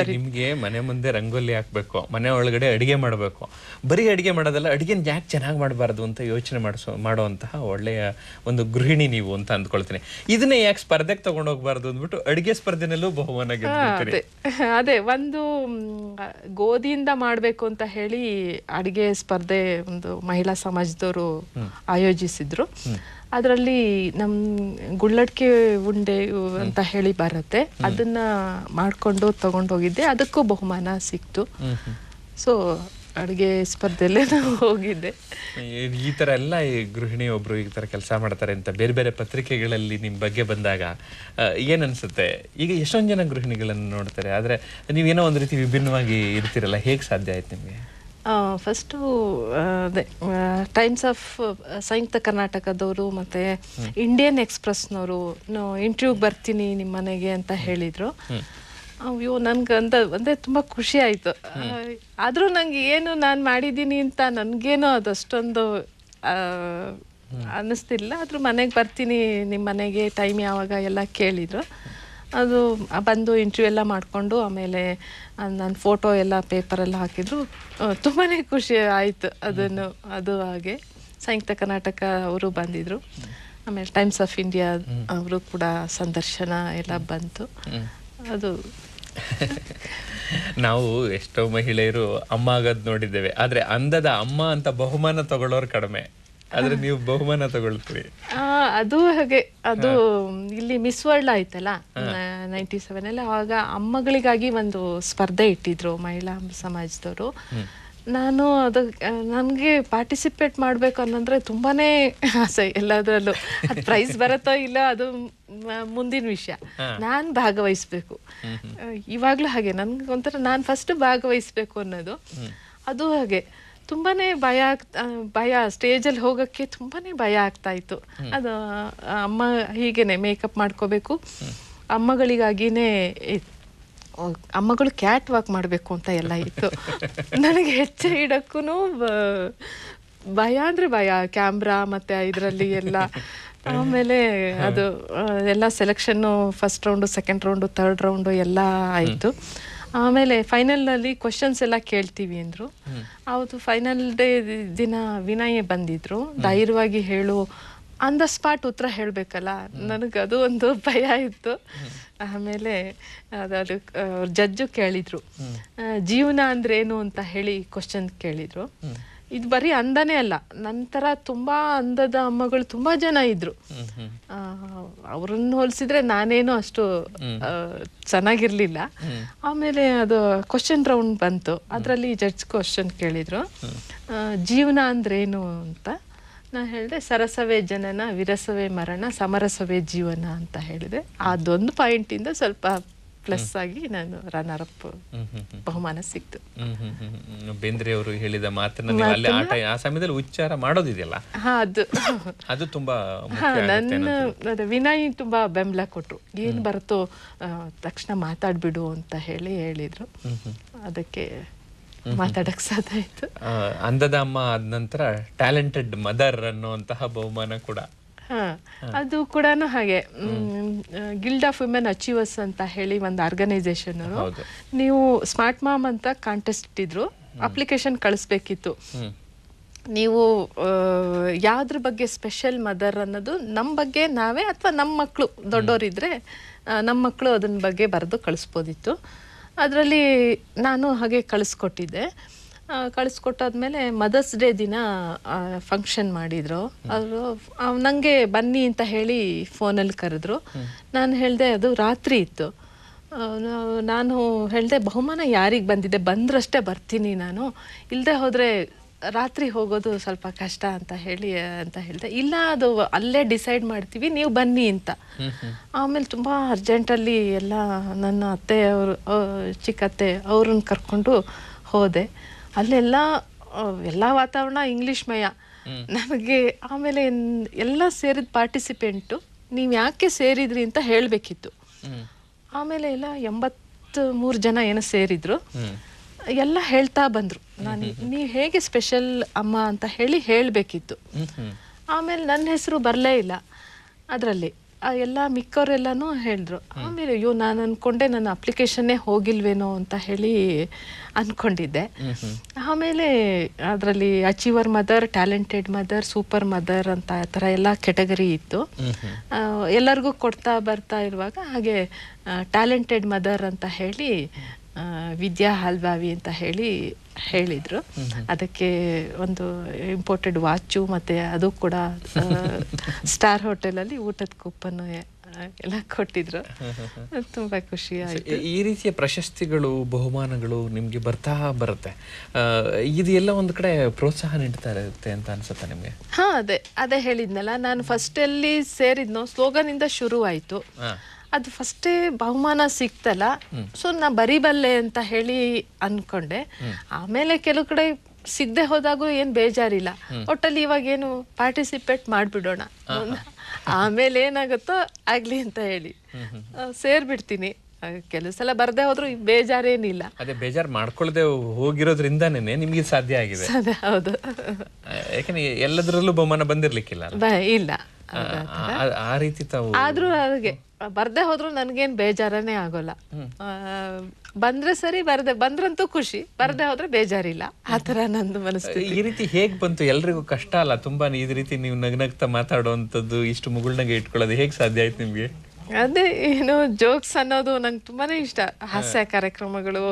[SPEAKER 1] ನಿಮ್ಗೆ ಮನೆ ಮುಂದೆ ರಂಗೋಲಿ ಹಾಕ್ಬೇಕು, ಮನೆ ಒಳಗಡೆ ಅಡಿಗೆ ಮಾಡಬೇಕು, ಬರೀ ಅಡಿಗೆ ಮಾಡೋದಲ್ಲ, ಅಡಿಗೆನ ಯಾಕೆ ಚೆನ್ನಾಗಿ ಮಾಡಬಾರ್ದು ಅಂತ ಯೋಚನೆ ಮಾಡುವಂತಹ ಒಳ್ಳೆಯ ಒಂದು ಗೃಹಿಣಿ ನೀವು ಅಂತ ಅಂದ್ಕೊಳ್ತೀನಿ. ಇದನ್ನೇ ಯಾಕೆ ಸ್ಪರ್ಧೆಗೆ ತಗೊಂಡೋಗ್ಬಾರ್ದು ಅಂದ್ಬಿಟ್ಟು ಅಡಿಗೆ ಸ್ಪರ್ಧೆನಲ್ಲೂ ಬಹುಮಾನ ಗೆದ್ದಿರ್ತೀರಿ.
[SPEAKER 2] ಅದೇ ಒಂದು ಗೋಧಿಯಿಂದ ಮಾಡ್ಬೇಕು ಅಂತ ಹೇಳಿ ಅಡಿಗೆ ಸ್ಪರ್ಧೆ ಒಂದು ಮಹಿಳಾ ಸಮಾಜದವರು ಆಯೋಜಿಸಿದ್ರು. ಅದರಲ್ಲಿ ನಮ್ ಗುಳ್ಳಡ್ಕೆ ಉಂಡೆ ಅಂತ ಹೇಳಿ ಬರುತ್ತೆ, ಅದನ್ನ ಮಾಡ್ಕೊಂಡು ತಗೊಂಡೋಗಿದ್ದೆ. ಅದಕ್ಕೂ ಬಹುಮಾನ ಸಿಕ್ತು. ಸೊ ಅಡುಗೆ ಸ್ಪರ್ಧೆಯಲ್ಲೇ ನಾವು ಹೋಗಿದ್ದೆ.
[SPEAKER 1] ಈ ತರ ಎಲ್ಲ ಈ ಗೃಹಿಣಿ ಒಬ್ರು ಈ ತರ ಕೆಲಸ ಮಾಡ್ತಾರೆ ಅಂತ ಬೇರೆ ಬೇರೆ ಪತ್ರಿಕೆಗಳಲ್ಲಿ ನಿಮ್ ಬಗ್ಗೆ ಬಂದಾಗ ಏನ್ ಅನ್ಸುತ್ತೆ? ಈಗ ಎಷ್ಟೊಂದು ಜನ ಗೃಹಿಣಿಗಳನ್ನು ನೋಡ್ತಾರೆ, ಆದ್ರೆ ನೀವೇನೋ ಒಂದ್ ರೀತಿ ವಿಭಿನ್ನವಾಗಿ ಇರ್ತೀರಲ್ಲ, ಹೇಗ್ ಸಾಧ್ಯ ಆಯ್ತು ನಿಮ್ಗೆ?
[SPEAKER 2] ಫಸ್ಟು ಅದೇ ಟೈಮ್ಸ್ ಆಫ್ ಸಂಯುಕ್ತ ಕರ್ನಾಟಕದವರು ಮತ್ತು ಇಂಡಿಯನ್ ಎಕ್ಸ್ಪ್ರೆಸ್ನವರು ಇಂಟರ್ವ್ಯೂಗೆ ಬರ್ತೀನಿ ನಿಮ್ಮ ಮನೆಗೆ ಅಂತ ಹೇಳಿದರು. ಅಯ್ಯೋ ನನ್ಗೆ ಒಂದೇ ತುಂಬ ಖುಷಿ ಆಯಿತು. ಆದರೂ ನಂಗೆ ಏನು ನಾನು ಮಾಡಿದ್ದೀನಿ ಅಂತ ನನಗೇನೋ ಅದಷ್ಟೊಂದು ಅನ್ನಿಸ್ತಿಲ್ಲ. ಆದರೂ ಮನೆಗೆ ಬರ್ತೀನಿ ನಿಮ್ಮ ಮನೆಗೆ, ಟೈಮ್ ಯಾವಾಗ ಎಲ್ಲ ಕೇಳಿದರು. ಅದು ಬಂದು ಇಂಟರ್ವ್ಯೂ ಎಲ್ಲ ಮಾಡಿಕೊಂಡು ಆಮೇಲೆ ನನ್ನ ಫೋಟೋ ಎಲ್ಲ ಪೇಪರೆಲ್ಲ ಹಾಕಿದ್ರು. ತುಂಬಾ ಖುಷಿ ಆಯಿತು. ಅದು ಹಾಗೆ ಸಂಯುಕ್ತ ಕರ್ನಾಟಕ ಅವರು ಬಂದಿದ್ರು. ಆಮೇಲೆ ಟೈಮ್ಸ್ ಆಫ್ ಇಂಡಿಯಾ ಅವರು ಕೂಡ ಸಂದರ್ಶನ ಎಲ್ಲ ಬಂತು. ಅದು
[SPEAKER 1] ನಾವು ಎಷ್ಟೋ ಮಹಿಳೆಯರು ಅಮ್ಮ ಆಗೋದು ನೋಡಿದ್ದೇವೆ, ಆದ್ರೆ ಅಂದದ ಅಮ್ಮ ಅಂತ ಬಹುಮಾನ ತಗೊಳ್ಳೋರು ಕಡಿಮೆ. ಆದ್ರೆ ನೀವು ಬಹುಮಾನ ತಗೊಳ್ತೀರಿ.
[SPEAKER 2] ಅದು ಹಾಗೆ. ಅದು ಇಲ್ಲಿ ಮಿಸ್ ವರ್ಲ್ಡ್ ಆಯ್ತಲ್ಲ 97 ಆವಾಗ ಅಮ್ಮಗಳಿಗಾಗಿ ಒಂದು ಸ್ಪರ್ಧೆ ಇಟ್ಟಿದ್ರು ಮಹಿಳಾ ಸಮಾಜದವರು. ನಾನು ನನಗೆ ಪಾರ್ಟಿಸಿಪೇಟ್ ಮಾಡಬೇಕು ಅನ್ನಂದ್ರೆ ತುಂಬಾನೇ ಆಸೆ ಎಲ್ಲದರಲ್ಲೂ. ಅದು ಪ್ರೈಸ್ ಬರುತ್ತೋ ಇಲ್ಲ ಅದು ಮುಂದಿನ ವಿಷಯ, ನಾನು ಭಾಗವಹಿಸ್ಬೇಕು. ಇವಾಗ್ಲೂ ಹಾಗೆ ನನ್ಗೆ ಒಂಥರ ನಾನು ಫಸ್ಟ್ ಭಾಗವಹಿಸ್ಬೇಕು ಅನ್ನೋದು. ಅದು ಹಾಗೆ ತುಂಬಾನೇ ಭಯ ಸ್ಟೇಜಲ್ಲಿ ಹೋಗೋಕ್ಕೆ ತುಂಬಾನೇ ಭಯ ಆಗ್ತಾ ಇತ್ತು. ಅದು ಅಮ್ಮ ಹೀಗೇನೆ ಮೇಕಪ್ ಮಾಡ್ಕೋಬೇಕು, ಅಮ್ಮಗಳಿಗಾಗಿನೇ ಅಮ್ಮಗಳು ಕ್ಯಾಟ್ ವಾಕ್ ಮಾಡಬೇಕು ಅಂತ ಎಲ್ಲ ಇತ್ತು. ನನಗೆ ಹೆಜ್ಜೆ ಇಡಕ್ಕೂ ಭಯ ಅಂದರೆ ಭಯ, ಕ್ಯಾಮ್ರಾ ಮತ್ತು ಇದರಲ್ಲಿ ಎಲ್ಲ. ಆಮೇಲೆ ಅದು ಎಲ್ಲ selection first round, second round, third round ಎಲ್ಲ ಆಯಿತು. ಆಮೇಲೆ ಫೈನಲ್ನಲ್ಲಿ ಕ್ವಶನ್ಸ್ ಎಲ್ಲ ಕೇಳ್ತೀವಿ ಅಂದರು. ಅವತ್ತು ಫೈನಲ್ ಡೇ ದಿನ ವಿನಯ್ ಬಂದಿದ್ರು. ಧೈರ್ಯವಾಗಿ ಹೇಳು, ಆನ್ ದ ಸ್ಪಾಟ್ ಉತ್ತರ ಹೇಳಬೇಕಲ್ಲ, ನನಗದು ಒಂದು ಭಯ ಇತ್ತು. ಆಮೇಲೆ ಅದು ಜಡ್ಜು ಕೇಳಿದ್ರು, ಜೀವನ ಅಂದ್ರೇನು ಅಂತ ಹೇಳಿ ಕ್ವಶನ್ ಕೇಳಿದ್ರು. ಇದು ಬರೀ ಅಂದನೇ ಅಲ್ಲ, ನಂತರ ತುಂಬಾ ಅಂದದ ಅಮ್ಮಗಳು ತುಂಬಾ ಜನ ಇದ್ರು. ಅವ್ರನ್ನ ಹೋಲಿಸಿದ್ರೆ ನಾನೇನು ಅಷ್ಟು ಚೆನ್ನಾಗಿರ್ಲಿಲ್ಲ. ಆಮೇಲೆ ಅದು ಕ್ವಶನ್ ರೌಂಡ್ ಬಂತು. ಅದರಲ್ಲಿ ಜಡ್ಜ್ ಕ್ವಶನ್ ಕೇಳಿದ್ರು, ಜೀವನ ಅಂದ್ರೇನು ಅಂತ. ನಾ ಹೇಳಿದೆ, ಸರಸವೇ ಜನನ, ವಿರಸವೇ ಮರಣ, ಸಮರಸವೇ ಜೀವನ ಅಂತ ಹೇಳಿದೆ. ಅದೊಂದು ಪಾಯಿಂಟಿಂದ ಸ್ವಲ್ಪ ಪ್ಲಸ್ ಆಗಿ ನಾನು ರನ್ನರ್ ಅಪ್ ಬಹುಮಾನ ಸಿಕ್ತು.
[SPEAKER 1] ಬೇಂದ್ರೆ ಅವರು ಹೇಳಿದ ಮಾತನ್ನ ನೀವು ಅಲ್ಲಿ ಆ ಸಮಯದಲ್ಲಿ ಉಚ್ಚಾರ ಮಾಡೋದಿದೆಯಲ್ಲ, ಅದು ತುಂಬಾ
[SPEAKER 2] ನನ್ನ ವಿನಯ್ ತುಂಬಾ ಬೆಂಬಲ ಕೊಟ್ರು. ಏನ್ ಬರುತ್ತೋ ತಕ್ಷಣ ಮಾತಾಡ್ಬಿಡು ಅಂತ ಹೇಳಿದ್ರು. ಅದಕ್ಕೆ ಮಾತಾಡಕ್ ಸಾಧ್ಯ ಆಯ್ತು.
[SPEAKER 1] ಅಂದದ ಅಮ್ಮ ಆದ ನಂತರ ಟ್ಯಾಲೆಂಟೆಡ್ ಮದರ್ ಅನ್ನುವಂತಹ ಬಹುಮಾನ ಕೂಡ.
[SPEAKER 2] ಅದು ಕೂಡ ಹಾಗೆ ಗಿಲ್ಡ್ ಆಫ್ ವಿಮೆನ್ ಅಚೀವರ್ಸ್ ಅಂತ ಹೇಳಿ ಒಂದು ಆರ್ಗನೈಸೇಷನ್, ನೀವು ಸ್ಮಾರ್ಟ್ ಮಾಮ್ ಅಂತ ಕಾಂಟೆಸ್ಟ್ ಇಟ್ಟಿದ್ರು, ಅಪ್ಲಿಕೇಶನ್ ಕಳಿಸ್ಬೇಕಿತ್ತು. ನೀವು ಯಾವ್ದ್ರ ಬಗ್ಗೆ ಸ್ಪೆಷಲ್ ಮದರ್ ಅನ್ನೋದು ನಮ್ಮ ಬಗ್ಗೆ ನಾವೇ ಅಥವಾ ನಮ್ಮ ಮಕ್ಕಳು ದೊಡ್ಡವರಿದ್ರೆ ನಮ್ಮ ಮಕ್ಕಳು ಅದನ್ನ ಬಗ್ಗೆ ಬರೆದು ಕಳಿಸ್ಬೋದಿತ್ತು. ಅದರಲ್ಲಿ ನಾನು ಹಾಗೆ ಕಳಿಸ್ಕೊಟ್ಟಿದ್ದೆ. ಕಳಿಸ್ಕೊಟ್ಟಾದ್ಮೇಲೆ ಮದರ್ಸ್ ಡೇ ದಿನ ಫಂಕ್ಷನ್ ಮಾಡಿದ್ರು. ಅವರು ನನಗೆ ಬನ್ನಿ ಅಂತ ಹೇಳಿ ಫೋನಲ್ಲಿ ಕರೆದ್ರು. ನಾನು ಹೇಳಿದೆ ಅದು ರಾತ್ರಿ ಇತ್ತು. ನಾನು ಹೇಳಿದೆ ಬಹುಮಾನ ಯಾರಿಗೆ ಬಂದಿದೆ, ಬಂದ್ರಷ್ಟೇ ಬರ್ತೀನಿ ನಾನು, ಇಲ್ಲದೆ ಹೋದರೆ ರಾತ್ರಿ ಹೋಗೋದು ಸ್ವಲ್ಪ ಕಷ್ಟ ಅಂತ ಹೇಳಿದೆ. ಇಲ್ಲ, ಅದು ಅಲ್ಲೇ ಡಿಸೈಡ್ ಮಾಡ್ತೀವಿ, ನೀವು ಬನ್ನಿ ಅಂತ. ಆಮೇಲೆ ತುಂಬ ಅರ್ಜೆಂಟಲ್ಲಿ ಎಲ್ಲ ನನ್ನ ಅತ್ತೆಯವರು, ಚಿಕ್ಕತ್ತೆ ಅವ್ರನ್ನ ಕರ್ಕೊಂಡು ಹೋದೆ. ಅಲ್ಲೆಲ್ಲ ಎಲ್ಲ ವಾತಾವರಣ ಇಂಗ್ಲೀಷ್ಮಯ ನನಗೆ. ಆಮೇಲೆ ಎಲ್ಲ ಸೇರಿದ ಪಾರ್ಟಿಸಿಪೆಂಟು ನೀವು ಯಾಕೆ ಸೇರಿದ್ರಿ ಅಂತ ಹೇಳಬೇಕಿತ್ತು. ಆಮೇಲೆ ಎಲ್ಲ 83 ಜನ ಏನೋ ಸೇರಿದ್ರು. ಎಲ್ಲ ಹೇಳ್ತಾ ಬಂದ್ರು, ನೀವು ಹೇಗೆ ಸ್ಪೆಷಲ್ ಅಮ್ಮ ಅಂತ ಹೇಳಬೇಕಿತ್ತು. ಆಮೇಲೆ ನನ್ನ ಹೆಸರು ಬರಲೇ ಇಲ್ಲ ಅದರಲ್ಲಿ. ಎಲ್ಲ ಮಿಕ್ಕವರೆಲ್ಲನೂ ಹೇಳಿದ್ರು. ಆಮೇಲೆ ಅಯ್ಯೋ, ನಾನು ಅನ್ಕೊಂಡೆ ನನ್ನ ಅಪ್ಲಿಕೇಶನ್ನೇ ಹೋಗಿಲ್ವೇನೋ ಅಂತ ಹೇಳಿ ಅನ್ಕೊಂಡಿದ್ದೆ. ಆಮೇಲೆ ಅದರಲ್ಲಿ achiever mother, talented mother, super mother ಅಂತ ಆ ಥರ ಎಲ್ಲ ಕೆಟಗರಿ ಇತ್ತು. ಎಲ್ಲರಿಗೂ ಕೊಡ್ತಾ ಬರ್ತಾ ಇರುವಾಗ ಹಾಗೆ ಟ್ಯಾಲೆಂಟೆಡ್ ಮದರ್ ಅಂತ ಹೇಳಿ ವಿದ್ಯಾ ಹಾಲ್ಬಾವಿ ಅಂತ ಹೇಳಿದ್ರು. ಅದಕ್ಕೆ ಒಂದು ಇಂಪೋರ್ಟೆಡ್ ವಾಚು ಮತ್ತೆ ಅದು ಕೂಡ ಸ್ಟಾರ್ ಹೋಟೆಲಲ್ಲಿ ಊಟದ ಕೂಪನ್ ಎಲ್ಲ ಕೊಟ್ಟಿದ್ರು. ತುಂಬಾ ಖುಷಿ ಆಯ್ತು.
[SPEAKER 1] ಈ ರೀತಿಯ ಪ್ರಶಸ್ತಿಗಳು, ಬಹುಮಾನಗಳು ನಿಮ್ಗೆ ಬರ್ತಾ ಬರುತ್ತೆ, ಇದು ಎಲ್ಲ ಒಂದು ಕಡೆ ಪ್ರೋತ್ಸಾಹ ನೀಡ್ತಾ ಇರುತ್ತೆ ಅಂತ ಅನ್ಸುತ್ತಾ ನಿಮ್ಗೆ?
[SPEAKER 2] ಅದೇ ಹೇಳಿದ್ನಲ್ಲ, ನಾನು ಫಸ್ಟ್ ಎಲ್ಲಿ ಸೇರಿದ್ನೋ ಸ್ಲೋಗನ್ ಇಂದ ಶುರು ಆಯ್ತು. ಅದು ಫಸ್ಟೇ ಬಹುಮಾನ ಸಿಕ್ತಲ್ಲ, ಸೊ ನಾ ಬರಿಬಲ್ಲೆ ಅಂತ ಹೇಳಿ ಅನ್ಕೊಂಡೆ. ಆಮೇಲೆ ಕೆಲವು ಕಡೆ ಸಿಗದೆ ಹೋದಾಗೂ ಏನ್ ಬೇಜಾರಿಲ್ಲ, ಒಟ್ಟಲ್ಲಿ ಇವಾಗ ಏನು ಪಾರ್ಟಿಸಿಪೇಟ್ ಮಾಡ್ಬಿಡೋಣ, ಆಮೇಲೆ ಏನಾಗುತ್ತೋ ಆಗ್ಲಿ ಅಂತ ಹೇಳಿ ಸೇರ್ಬಿಡ್ತೀನಿ. ಕೆಲವು ಸಲ ಬರ್ದೆ ಹೋದ್ರು ಬೇಜಾರೇನಿಲ್ಲ.
[SPEAKER 1] ಅದೇ ಬೇಜಾರ್ ಮಾಡ್ಕೊಳ್ದೆ ಹೋಗಿರೋದ್ರಿಂದಾನೇ ನಿಮ್ಗೆ ಸಾಧ್ಯ ಆಗಿದೆ.
[SPEAKER 2] ಹೌದು,
[SPEAKER 1] ಯಾಕಂದ್ರೆ ಎಲ್ಲದರಲ್ಲೂ ಬಹುಮಾನ ಬಂದಿರ್ಲಿಕ್ಕಿಲ್ಲ.
[SPEAKER 2] ಇಲ್ಲ,
[SPEAKER 1] ಆ ರೀತಿ ತಾವು
[SPEAKER 2] ಆದ್ರೂ ಹಾಗೆ ಬರ್ದೆ ಹೋದ್ರು ನನ್ಗೇನ್ ಬೇಜಾರನೇ ಆಗೋಲ್ಲ. ಬಂದ್ರೆ ಸರಿ, ಬಂದ್ರಂತೂ ಖುಷಿ, ಬರ್ದೆ ಹೋದ್ರೆ ಬೇಜಾರಿಲ್ಲ. ಆತರ ನಂದು ಮನಸ್ಥಿತಿ.
[SPEAKER 1] ಈ ರೀತಿ ಹೇಗ್ ಬಂತು? ಎಲ್ರಿಗೂ ಕಷ್ಟ ಅಲ್ಲ ತುಂಬಾ ಈ ರೀತಿ ನೀವು ನಗ್ನಗ್ತಾ ಮಾತಾಡುವಂಥದ್ದು, ಇಷ್ಟು ಮುಗುಳ್ನಾಗೆ ಇಟ್ಕೊಳ್ಳೋದು ಹೇಗ್ ಸಾಧ್ಯ ಆಯ್ತು ನಿಮ್ಗೆ?
[SPEAKER 2] ಅದೇ ಏನು ಜೋಕ್ಸ್ ಅನ್ನೋದು ನಂಗೆ ತುಂಬಾನೇ ಇಷ್ಟ. ಹಾಸ್ಯ ಕಾರ್ಯಕ್ರಮಗಳು,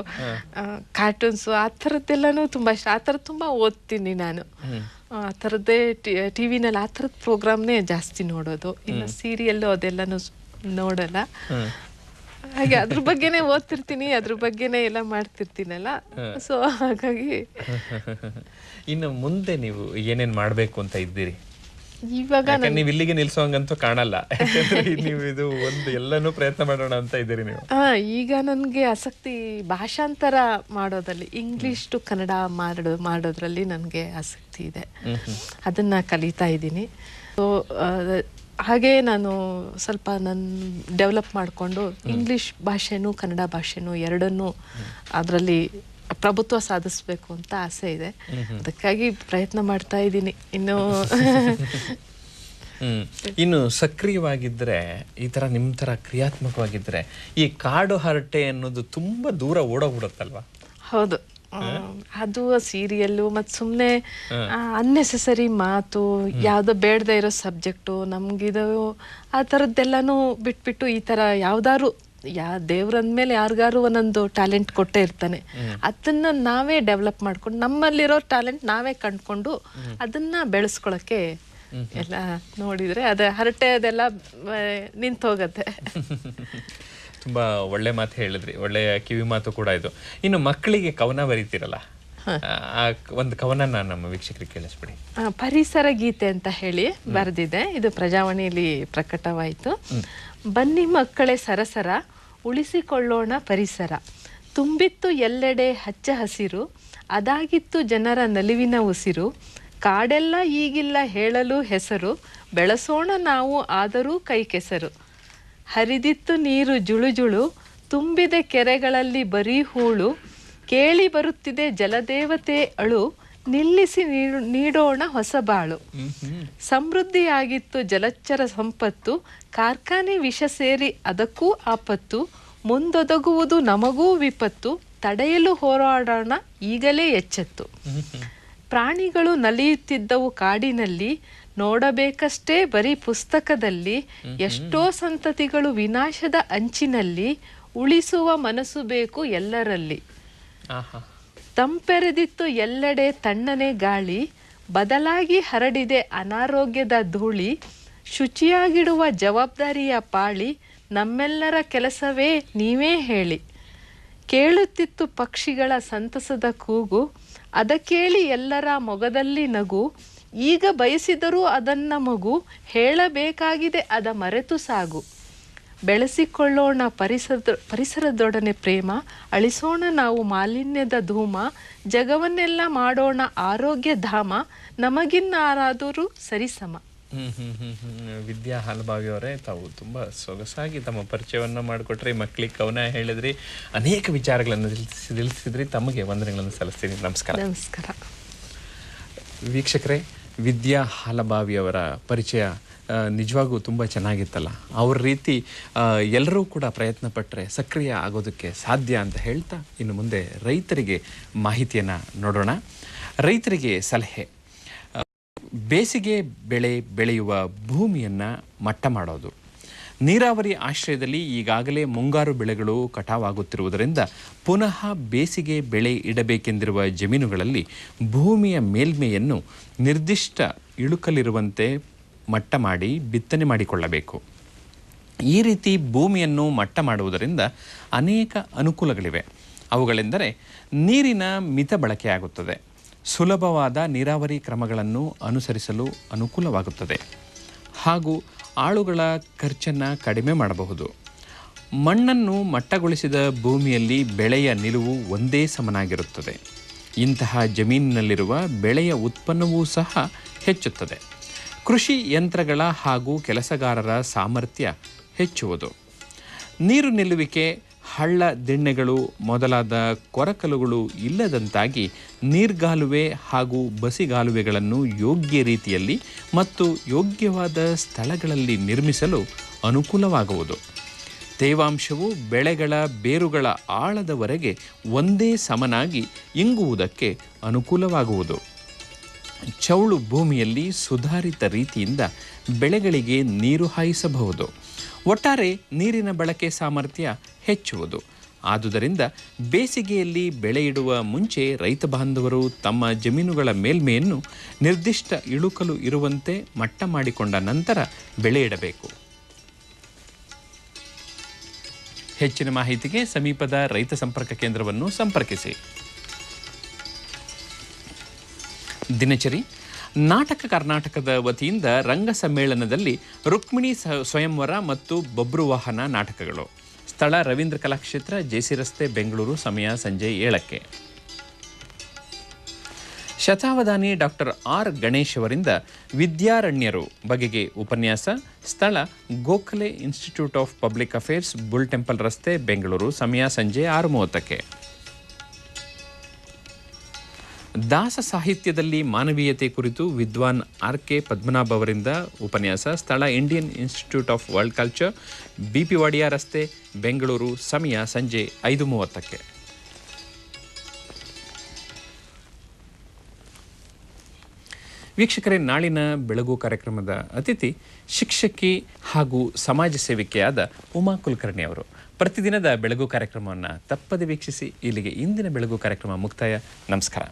[SPEAKER 2] ಕಾರ್ಟೂನ್ಸ್, ಆ ಥರದ್ದೆಲ್ಲನೂ ತುಂಬಾ ಇಷ್ಟ. ಆ ಥರದ್ದು ತುಂಬಾ ಓದ್ತೀನಿ ನಾನು. ಆ ಥರದ್ದೇ ಟಿವಿನಲ್ಲಿ ಆ ಥರದ ಪ್ರೋಗ್ರಾಮ್ನೇ ಜಾಸ್ತಿ ನೋಡೋದು. ಇನ್ನು ಸೀರಿಯಲ್ಲು ಅದೆಲ್ಲನೂ ನೋಡಲ್ಲ. ಹಾಗೆ ಅದ್ರ ಬಗ್ಗೆನೇ ಓದ್ತಿರ್ತೀನಿ, ಅದ್ರ ಬಗ್ಗೆನೇ ಎಲ್ಲ ಮಾಡ್ತಿರ್ತೀನಲ್ಲ, ಸೊ ಹಾಗಾಗಿ.
[SPEAKER 1] ಇನ್ನು ಮುಂದೆ ನೀವು ಏನೇನ್ ಮಾಡ್ಬೇಕು ಅಂತ ಇದ್ದೀರಿ?
[SPEAKER 2] ಇವಾಗ
[SPEAKER 1] ನೀವು ಇಲ್ಲಿಗೆ ನಿಲ್ಸೋಂಗಂತೂ ಕಾಣಲ್ಲ, ನೀವು ಇದು ಒಂದು ಎಲ್ಲಾನು ಪ್ರಯತ್ನ ಮಾಡೋಣ ಅಂತ ಇದ್ದೀರಿ ನೀವು.
[SPEAKER 2] ಈಗ ನನ್ಗೆ ಆಸಕ್ತಿ ಭಾಷಾಂತರ ಮಾಡೋದ್ರಲ್ಲಿ, ಇಂಗ್ಲಿಷ್ ಟು ಕನ್ನಡ ಮಾಡೋದ್ರಲ್ಲಿ ನನ್ಗೆ ಆಸಕ್ತಿ ಇದೆ. ಅದನ್ನ ಕಲಿತಾ ಇದ್ದೀನಿ. ಸೊ ಹಾಗೆ ನಾನು ಸ್ವಲ್ಪ ಡೆವಲಪ್ ಮಾಡಿಕೊಂಡು ಇಂಗ್ಲಿಷ್ ಭಾಷೆನೂ ಕನ್ನಡ ಭಾಷೆನೂ ಎರಡನ್ನೂ ಅದರಲ್ಲಿ ಪ್ರಭುತ್ವ ಸಾಧಿಸ್ಬೇಕು ಅಂತ ಆಸೆ ಇದೆ. ಅದಕ್ಕಾಗಿ ಪ್ರಯತ್ನ ಮಾಡ್ತಾ ಇದ್ದೀನಿ.
[SPEAKER 1] ಇನ್ನು ಸಕ್ರಿಯವಾಗಿದ್ರೆ, ಈ ತರ ನಿಮ್ ತರ ಕ್ರಿಯಾತ್ಮಕವಾಗಿದ್ರೆ, ಈ ಕಾಡು ಹರಟೆ ಅನ್ನೋದು ತುಂಬಾ ದೂರ ಓಡೋಗ್ಬಿಡುತ್ತಲ್ವಾ?
[SPEAKER 2] ಹೌದು, ಅದು ಸೀರಿಯಲ್ಲು ಮತ್ತು ಸುಮ್ಮನೆ ಅನ್ನೆಸೆಸರಿ ಮಾತು, ಯಾವುದೋ ಬೇಡದೇ ಇರೋ ಸಬ್ಜೆಕ್ಟು, ನಮ್ಗಿದು ಆ ಥರದ್ದೆಲ್ಲನೂ ಬಿಟ್ಬಿಟ್ಟು ಈ ಥರ ಯಾವ್ದಾದ್ರು ದೇವ್ರಂದ್ಮೇಲೆ ಯಾರಿಗಾರು ಒಂದೊಂದು ಟ್ಯಾಲೆಂಟ್ ಕೊಟ್ಟೇ ಇರ್ತಾನೆ. ಅದನ್ನ ನಾವೇ ಡೆವಲಪ್ ಮಾಡ್ಕೊಂಡು, ನಮ್ಮಲ್ಲಿರೋ ಟ್ಯಾಲೆಂಟ್ ನಾವೇ ಕಂಡ್ಕೊಂಡು ಅದನ್ನ ಬೆಳೆಸ್ಕೊಳಕ್ಕೆ ಎಲ್ಲ ನೋಡಿದ್ರೆ ಅದ ಹರಟೆ ಅದೆಲ್ಲ ನಿಂತೋಗತ್ತೆ.
[SPEAKER 1] ತುಂಬಾ ಒಳ್ಳೆ ಮಾತು ಹೇಳಿದ್ರಿ, ಒಳ್ಳೆಯ ಕಿವಿ ಮಾತು ಕೂಡ ಇದು. ಇನ್ನು ಮಕ್ಕಳಿಗೆ ಕವನ ಬರೀತಿರಲ್ಲ, ಆ ಒಂದು ಕವನ ನಮ್ಮ ವೀಕ್ಷಕರಿಗೆ ಕೇಳಿಸ್ಬಿಡಿ.
[SPEAKER 2] ಪರಿಸರ ಗೀತೆ ಅಂತ ಹೇಳಿ ಬರೆದಿದೆ. ಇದು ಪ್ರಜಾವಾಣಿಯಲ್ಲಿ ಪ್ರಕಟವಾಯಿತು. ಬನ್ನಿ ಮಕ್ಕಳೇ ಸರಸರ ಉಳಿಸಿಕೊಳ್ಳೋಣ ಪರಿಸರ. ತುಂಬಿತ್ತು ಎಲ್ಲೆಡೆ ಹಚ್ಚ ಹಸಿರು, ಅದಾಗಿತ್ತು ಜನರ ನಲಿವಿನ ಉಸಿರು. ಕಾಡೆಲ್ಲ ಈಗಿಲ್ಲ ಹೇಳಲು ಹೆಸರು, ಬೆಳೆಸೋಣ ನಾವು ಆದರೂ ಕೈ ಕೆಸರು. ಹರಿದಿತ್ತು ನೀರು ಜುಳುಜುಳು, ತುಂಬಿದೆ ಕೆರೆಗಳಲ್ಲಿ ಬರೀ ಹೂಳು. ಕೇಳಿ ಬರುತ್ತಿದೆ ಜಲದೇವತೆ ಅಳು, ನಿಲ್ಲಿಸಿ ನೀಡೋಣ ಹೊಸ ಬಾಳು. ಸಮೃದ್ಧಿಯಾಗಿತ್ತು ಜಲಚರ ಸಂಪತ್ತು, ಕಾರ್ಖಾನೆ ವಿಷ ಸೇರಿ ಅದಕ್ಕೂ ಆಪತ್ತು. ಮುಂದೊದಗುವುದು ನಮಗೂ ವಿಪತ್ತು, ತಡೆಯಲು ಹೋರಾಡೋಣ ಈಗಲೇ ಎಚ್ಚೆತ್ತು. ಪ್ರಾಣಿಗಳು ನಲಿಯುತ್ತಿದ್ದವು ಕಾಡಿನಲ್ಲಿ, ನೋಡಬೇಕಷ್ಟೇ ಬರೀ ಪುಸ್ತಕದಲ್ಲಿ. ಎಷ್ಟೋ ಸಂತತಿಗಳು ವಿನಾಶದ ಅಂಚಿನಲ್ಲಿ, ಉಳಿಸುವ ಮನಸ್ಸು ಬೇಕು ಎಲ್ಲರಲ್ಲಿ. ತಂಪೆರೆದಿತ್ತು ಎಲ್ಲೆಡೆ ತಣ್ಣನೆ ಗಾಳಿ, ಬದಲಾಗಿ ಹರಡಿದೆ ಅನಾರೋಗ್ಯದ ಧೂಳಿ. ಶುಚಿಯಾಗಿಡುವ ಜವಾಬ್ದಾರಿಯ ಪಾಳಿ, ನಮ್ಮೆಲ್ಲರ ಕೆಲಸವೇ ನೀವೇ ಹೇಳಿ. ಕೇಳುತ್ತಿತ್ತು ಪಕ್ಷಿಗಳ ಸಂತಸದ ಕೂಗು, ಅದ ಕೇಳಿ ಎಲ್ಲರ ಮೊಗದಲ್ಲಿ ನಗು. ಈಗ ಬಯಸಿದರೂ ಅದನ್ನ ಮಗು, ಹೇಳಬೇಕಾಗಿದೆ ಅದ ಮರೆತು ಸಾಗು. ಬೆಳೆಸಿಕೊಳ್ಳೋಣ ಪರಿಸರದೊಡನೆ ಪ್ರೇಮ, ಅಳಿಸೋಣ ನಾವು ಮಾಲಿನ್ಯದ ಧೂಮ. ಜಗವನ್ನೆಲ್ಲ ಮಾಡೋಣ ಆರೋಗ್ಯ ಧಾಮ, ನಮಗಿನ್ನಾರಾದರೂ ಸರಿಸಮ.
[SPEAKER 1] ವಿದ್ಯಾ ಹಾಲಭಾವಿ ಅವರೇ, ತಾವು ತುಂಬ ಸೊಗಸಾಗಿ ತಮ್ಮ ಪರಿಚಯವನ್ನು ಮಾಡಿಕೊಟ್ರಿ, ಮಕ್ಕಳಿಗೆ ಕವನ ಹೇಳಿದ್ರಿ, ಅನೇಕ ವಿಚಾರಗಳನ್ನು ತಿಳಿಸಿದ್ರಿ. ತಮಗೆ ವಂದನೆಗಳನ್ನು ಸಲ್ಲಿಸ್ತೀನಿ. ನಮಸ್ಕಾರ.
[SPEAKER 2] ನಮಸ್ಕಾರ.
[SPEAKER 1] ವೀಕ್ಷಕರೇ, ವಿದ್ಯಾ ಹಾಲಭಾವಿ ಅವರ ಪರಿಚಯ ನಿಜವಾಗೂ ತುಂಬ ಚೆನ್ನಾಗಿತ್ತಲ್ಲ. ಅವ್ರ ರೀತಿ ಎಲ್ಲರೂ ಕೂಡ ಪ್ರಯತ್ನ ಪಟ್ಟರೆ ಸಕ್ರಿಯ ಆಗೋದಕ್ಕೆ ಸಾಧ್ಯ ಅಂತ ಹೇಳ್ತಾ, ಇನ್ನು ಮುಂದೆ ರೈತರಿಗೆ ಮಾಹಿತಿಯನ್ನು ನೋಡೋಣ. ರೈತರಿಗೆ ಸಲಹೆ: ಬೇಸಿಗೆ ಬೆಳೆ ಬೆಳೆಯುವ ಭೂಮಿಯನ್ನು ಮಟ್ಟ ಮಾಡೋದು. ನೀರಾವರಿ ಆಶ್ರಯದಲ್ಲಿ ಈಗಾಗಲೇ ಮುಂಗಾರು ಬೆಳೆಗಳು ಕಟಾವಾಗುತ್ತಿರುವುದರಿಂದ ಪುನಃ ಬೇಸಿಗೆ ಬೆಳೆ ಇಡಬೇಕೆಂದಿರುವ ಜಮೀನುಗಳಲ್ಲಿ ಭೂಮಿಯ ಮೇಲ್ಮೆಯನ್ನು ನಿರ್ದಿಷ್ಟ ಇಳುಕಲಿರುವಂತೆ ಮಟ್ಟ ಮಾಡಿ ಬಿತ್ತನೆ ಮಾಡಿಕೊಳ್ಳಬೇಕು. ಈ ರೀತಿ ಭೂಮಿಯನ್ನು ಮಟ್ಟ ಮಾಡುವುದರಿಂದ ಅನೇಕ ಅನುಕೂಲಗಳಿವೆ. ಅವುಗಳೆಂದರೆ ನೀರಿನ ಮಿತ ಬಳಕೆಯಾಗುತ್ತದೆ, ಸುಲಭವಾದ ನೀರಾವರಿ ಕ್ರಮಗಳನ್ನು ಅನುಸರಿಸಲು ಅನುಕೂಲವಾಗುತ್ತದೆ, ಹಾಗೂ ಆಳುಗಳ ಖರ್ಚನ್ನು ಕಡಿಮೆ ಮಾಡಬಹುದು. ಮಣ್ಣನ್ನು ಮಟ್ಟಗೊಳಿಸಿದ ಭೂಮಿಯಲ್ಲಿ ಬೆಳೆಯ ನಿಲುವು ಒಂದೇ ಸಮನಾಗಿರುತ್ತದೆ. ಇಂತಹ ಜಮೀನಿನಲ್ಲಿರುವ ಬೆಳೆಯ ಉತ್ಪನ್ನವೂ ಸಹ ಹೆಚ್ಚುತ್ತದೆ. ಕೃಷಿ ಯಂತ್ರಗಳ ಹಾಗೂ ಕೆಲಸಗಾರರ ಸಾಮರ್ಥ್ಯ ಹೆಚ್ಚುವುದು. ನೀರು ನಿಲ್ಲುವಿಕೆ, ಹಳ್ಳ ದಿಣ್ಣೆಗಳು ಮೊದಲಾದ ಕೊರಕಲುಗಳು ಇಲ್ಲದಂತಾಗಿ ನೀರ್ಗಾಲುವೆ ಹಾಗೂ ಬಸಿಗಾಲುವೆಗಳನ್ನು ಯೋಗ್ಯ ರೀತಿಯಲ್ಲಿ ಮತ್ತು ಯೋಗ್ಯವಾದ ಸ್ಥಳಗಳಲ್ಲಿ ನಿರ್ಮಿಸಲು ಅನುಕೂಲವಾಗುವುದು. ತೇವಾಂಶವು ಬೆಳೆಗಳ ಬೇರುಗಳ ಆಳದವರೆಗೆ ಒಂದೇ ಸಮನಾಗಿ ಇಂಗುವುದಕ್ಕೆ ಅನುಕೂಲವಾಗುವುದು. ಚೌಳು ಭೂಮಿಯಲ್ಲಿ ಸುಧಾರಿತ ರೀತಿಯಿಂದ ಬೆಳೆಗಳಿಗೆ ನೀರು ಹಾಯಿಸಬಹುದು. ಒಟ್ಟಾರೆ ನೀರಿನ ಬಳಕೆ ಸಾಮರ್ಥ್ಯ ಹೆಚ್ಚುವುದು. ಆದುದರಿಂದ ಬೇಸಿಗೆಯಲ್ಲಿ ಬೆಳೆ ಇಡುವ ಮುಂಚೆ ರೈತ ಬಾಂಧವರು ತಮ್ಮ ಜಮೀನುಗಳ ಮೇಲ್ಮೆಯನ್ನು ನಿರ್ದಿಷ್ಟ ಇಳುಕಲು ಇರುವಂತೆ ಮಟ್ಟ ಮಾಡಿಕೊಂಡ ನಂತರ ಬೆಳೆ ಇಡಬೇಕು. ಹೆಚ್ಚಿನ ಮಾಹಿತಿಗೆ ಸಮೀಪದ ರೈತ ಸಂಪರ್ಕ ಕೇಂದ್ರವನ್ನು ಸಂಪರ್ಕಿಸಿ. ದಿನಚರಿ: ನಾಟಕ ಕರ್ನಾಟಕದ ವತಿಯಿಂದ ರಂಗ ಸಮ್ಮೇಳನದಲ್ಲಿ ರುಕ್ಮಿಣಿ ಸ್ವಯಂವರ ಮತ್ತು ಬಬ್ರುವಾಹನ ನಾಟಕಗಳು. ಸ್ಥಳ ರವೀಂದ್ರ ಕಲಾಕ್ಷೇತ್ರ, ಜೆಸಿ ರಸ್ತೆ, ಬೆಂಗಳೂರು. ಸಮಯ ಸಂಜೆ 7ಕ್ಕೆ. ಶತಾವಧಾನಿ ಡಾಕ್ಟರ್ ಆರ್ ಗಣೇಶ್ ಅವರಿಂದ ವಿದ್ಯಾರಣ್ಯರು ಬಗೆಗೆ ಉಪನ್ಯಾಸ. ಸ್ಥಳ Gokhale institute of public affairs, bull temple ರಸ್ತೆ, ಬೆಂಗಳೂರು. ಸಮಯ ಸಂಜೆ 6:30ಕ್ಕೆ. ದಾಸ ಸಾಹಿತ್ಯದಲ್ಲಿ ಮಾನವೀಯತೆ ಕುರಿತು ವಿದ್ವಾನ್ ಆರ್.ಕೆ. ಪದ್ಮನಾಭ ಅವರಿಂದ ಉಪನ್ಯಾಸ. ಸ್ಥಳ Indian institute of world culture, BP Wadia ರಸ್ತೆ, ಬೆಂಗಳೂರು. ಸಮಯ ಸಂಜೆ 5:30ಕ್ಕೆ. ವೀಕ್ಷಕರೇ, ನಾಳಿನ ಬೆಳಗು ಕಾರ್ಯಕ್ರಮದ ಅತಿಥಿ ಶಿಕ್ಷಕಿ ಹಾಗೂ ಸಮಾಜ ಸೇವಿಕೆಯಾದ ಉಮಾ ಕುಲಕರ್ಣಿ ಅವರು. ಪ್ರತಿದಿನದ ಬೆಳಗು ಕಾರ್ಯಕ್ರಮವನ್ನು ತಪ್ಪದೆ ವೀಕ್ಷಿಸಿ. ಇಲ್ಲಿಗೆ ಇಂದಿನ ಬೆಳಗು ಕಾರ್ಯಕ್ರಮ ಮುಕ್ತಾಯ. ನಮಸ್ಕಾರ.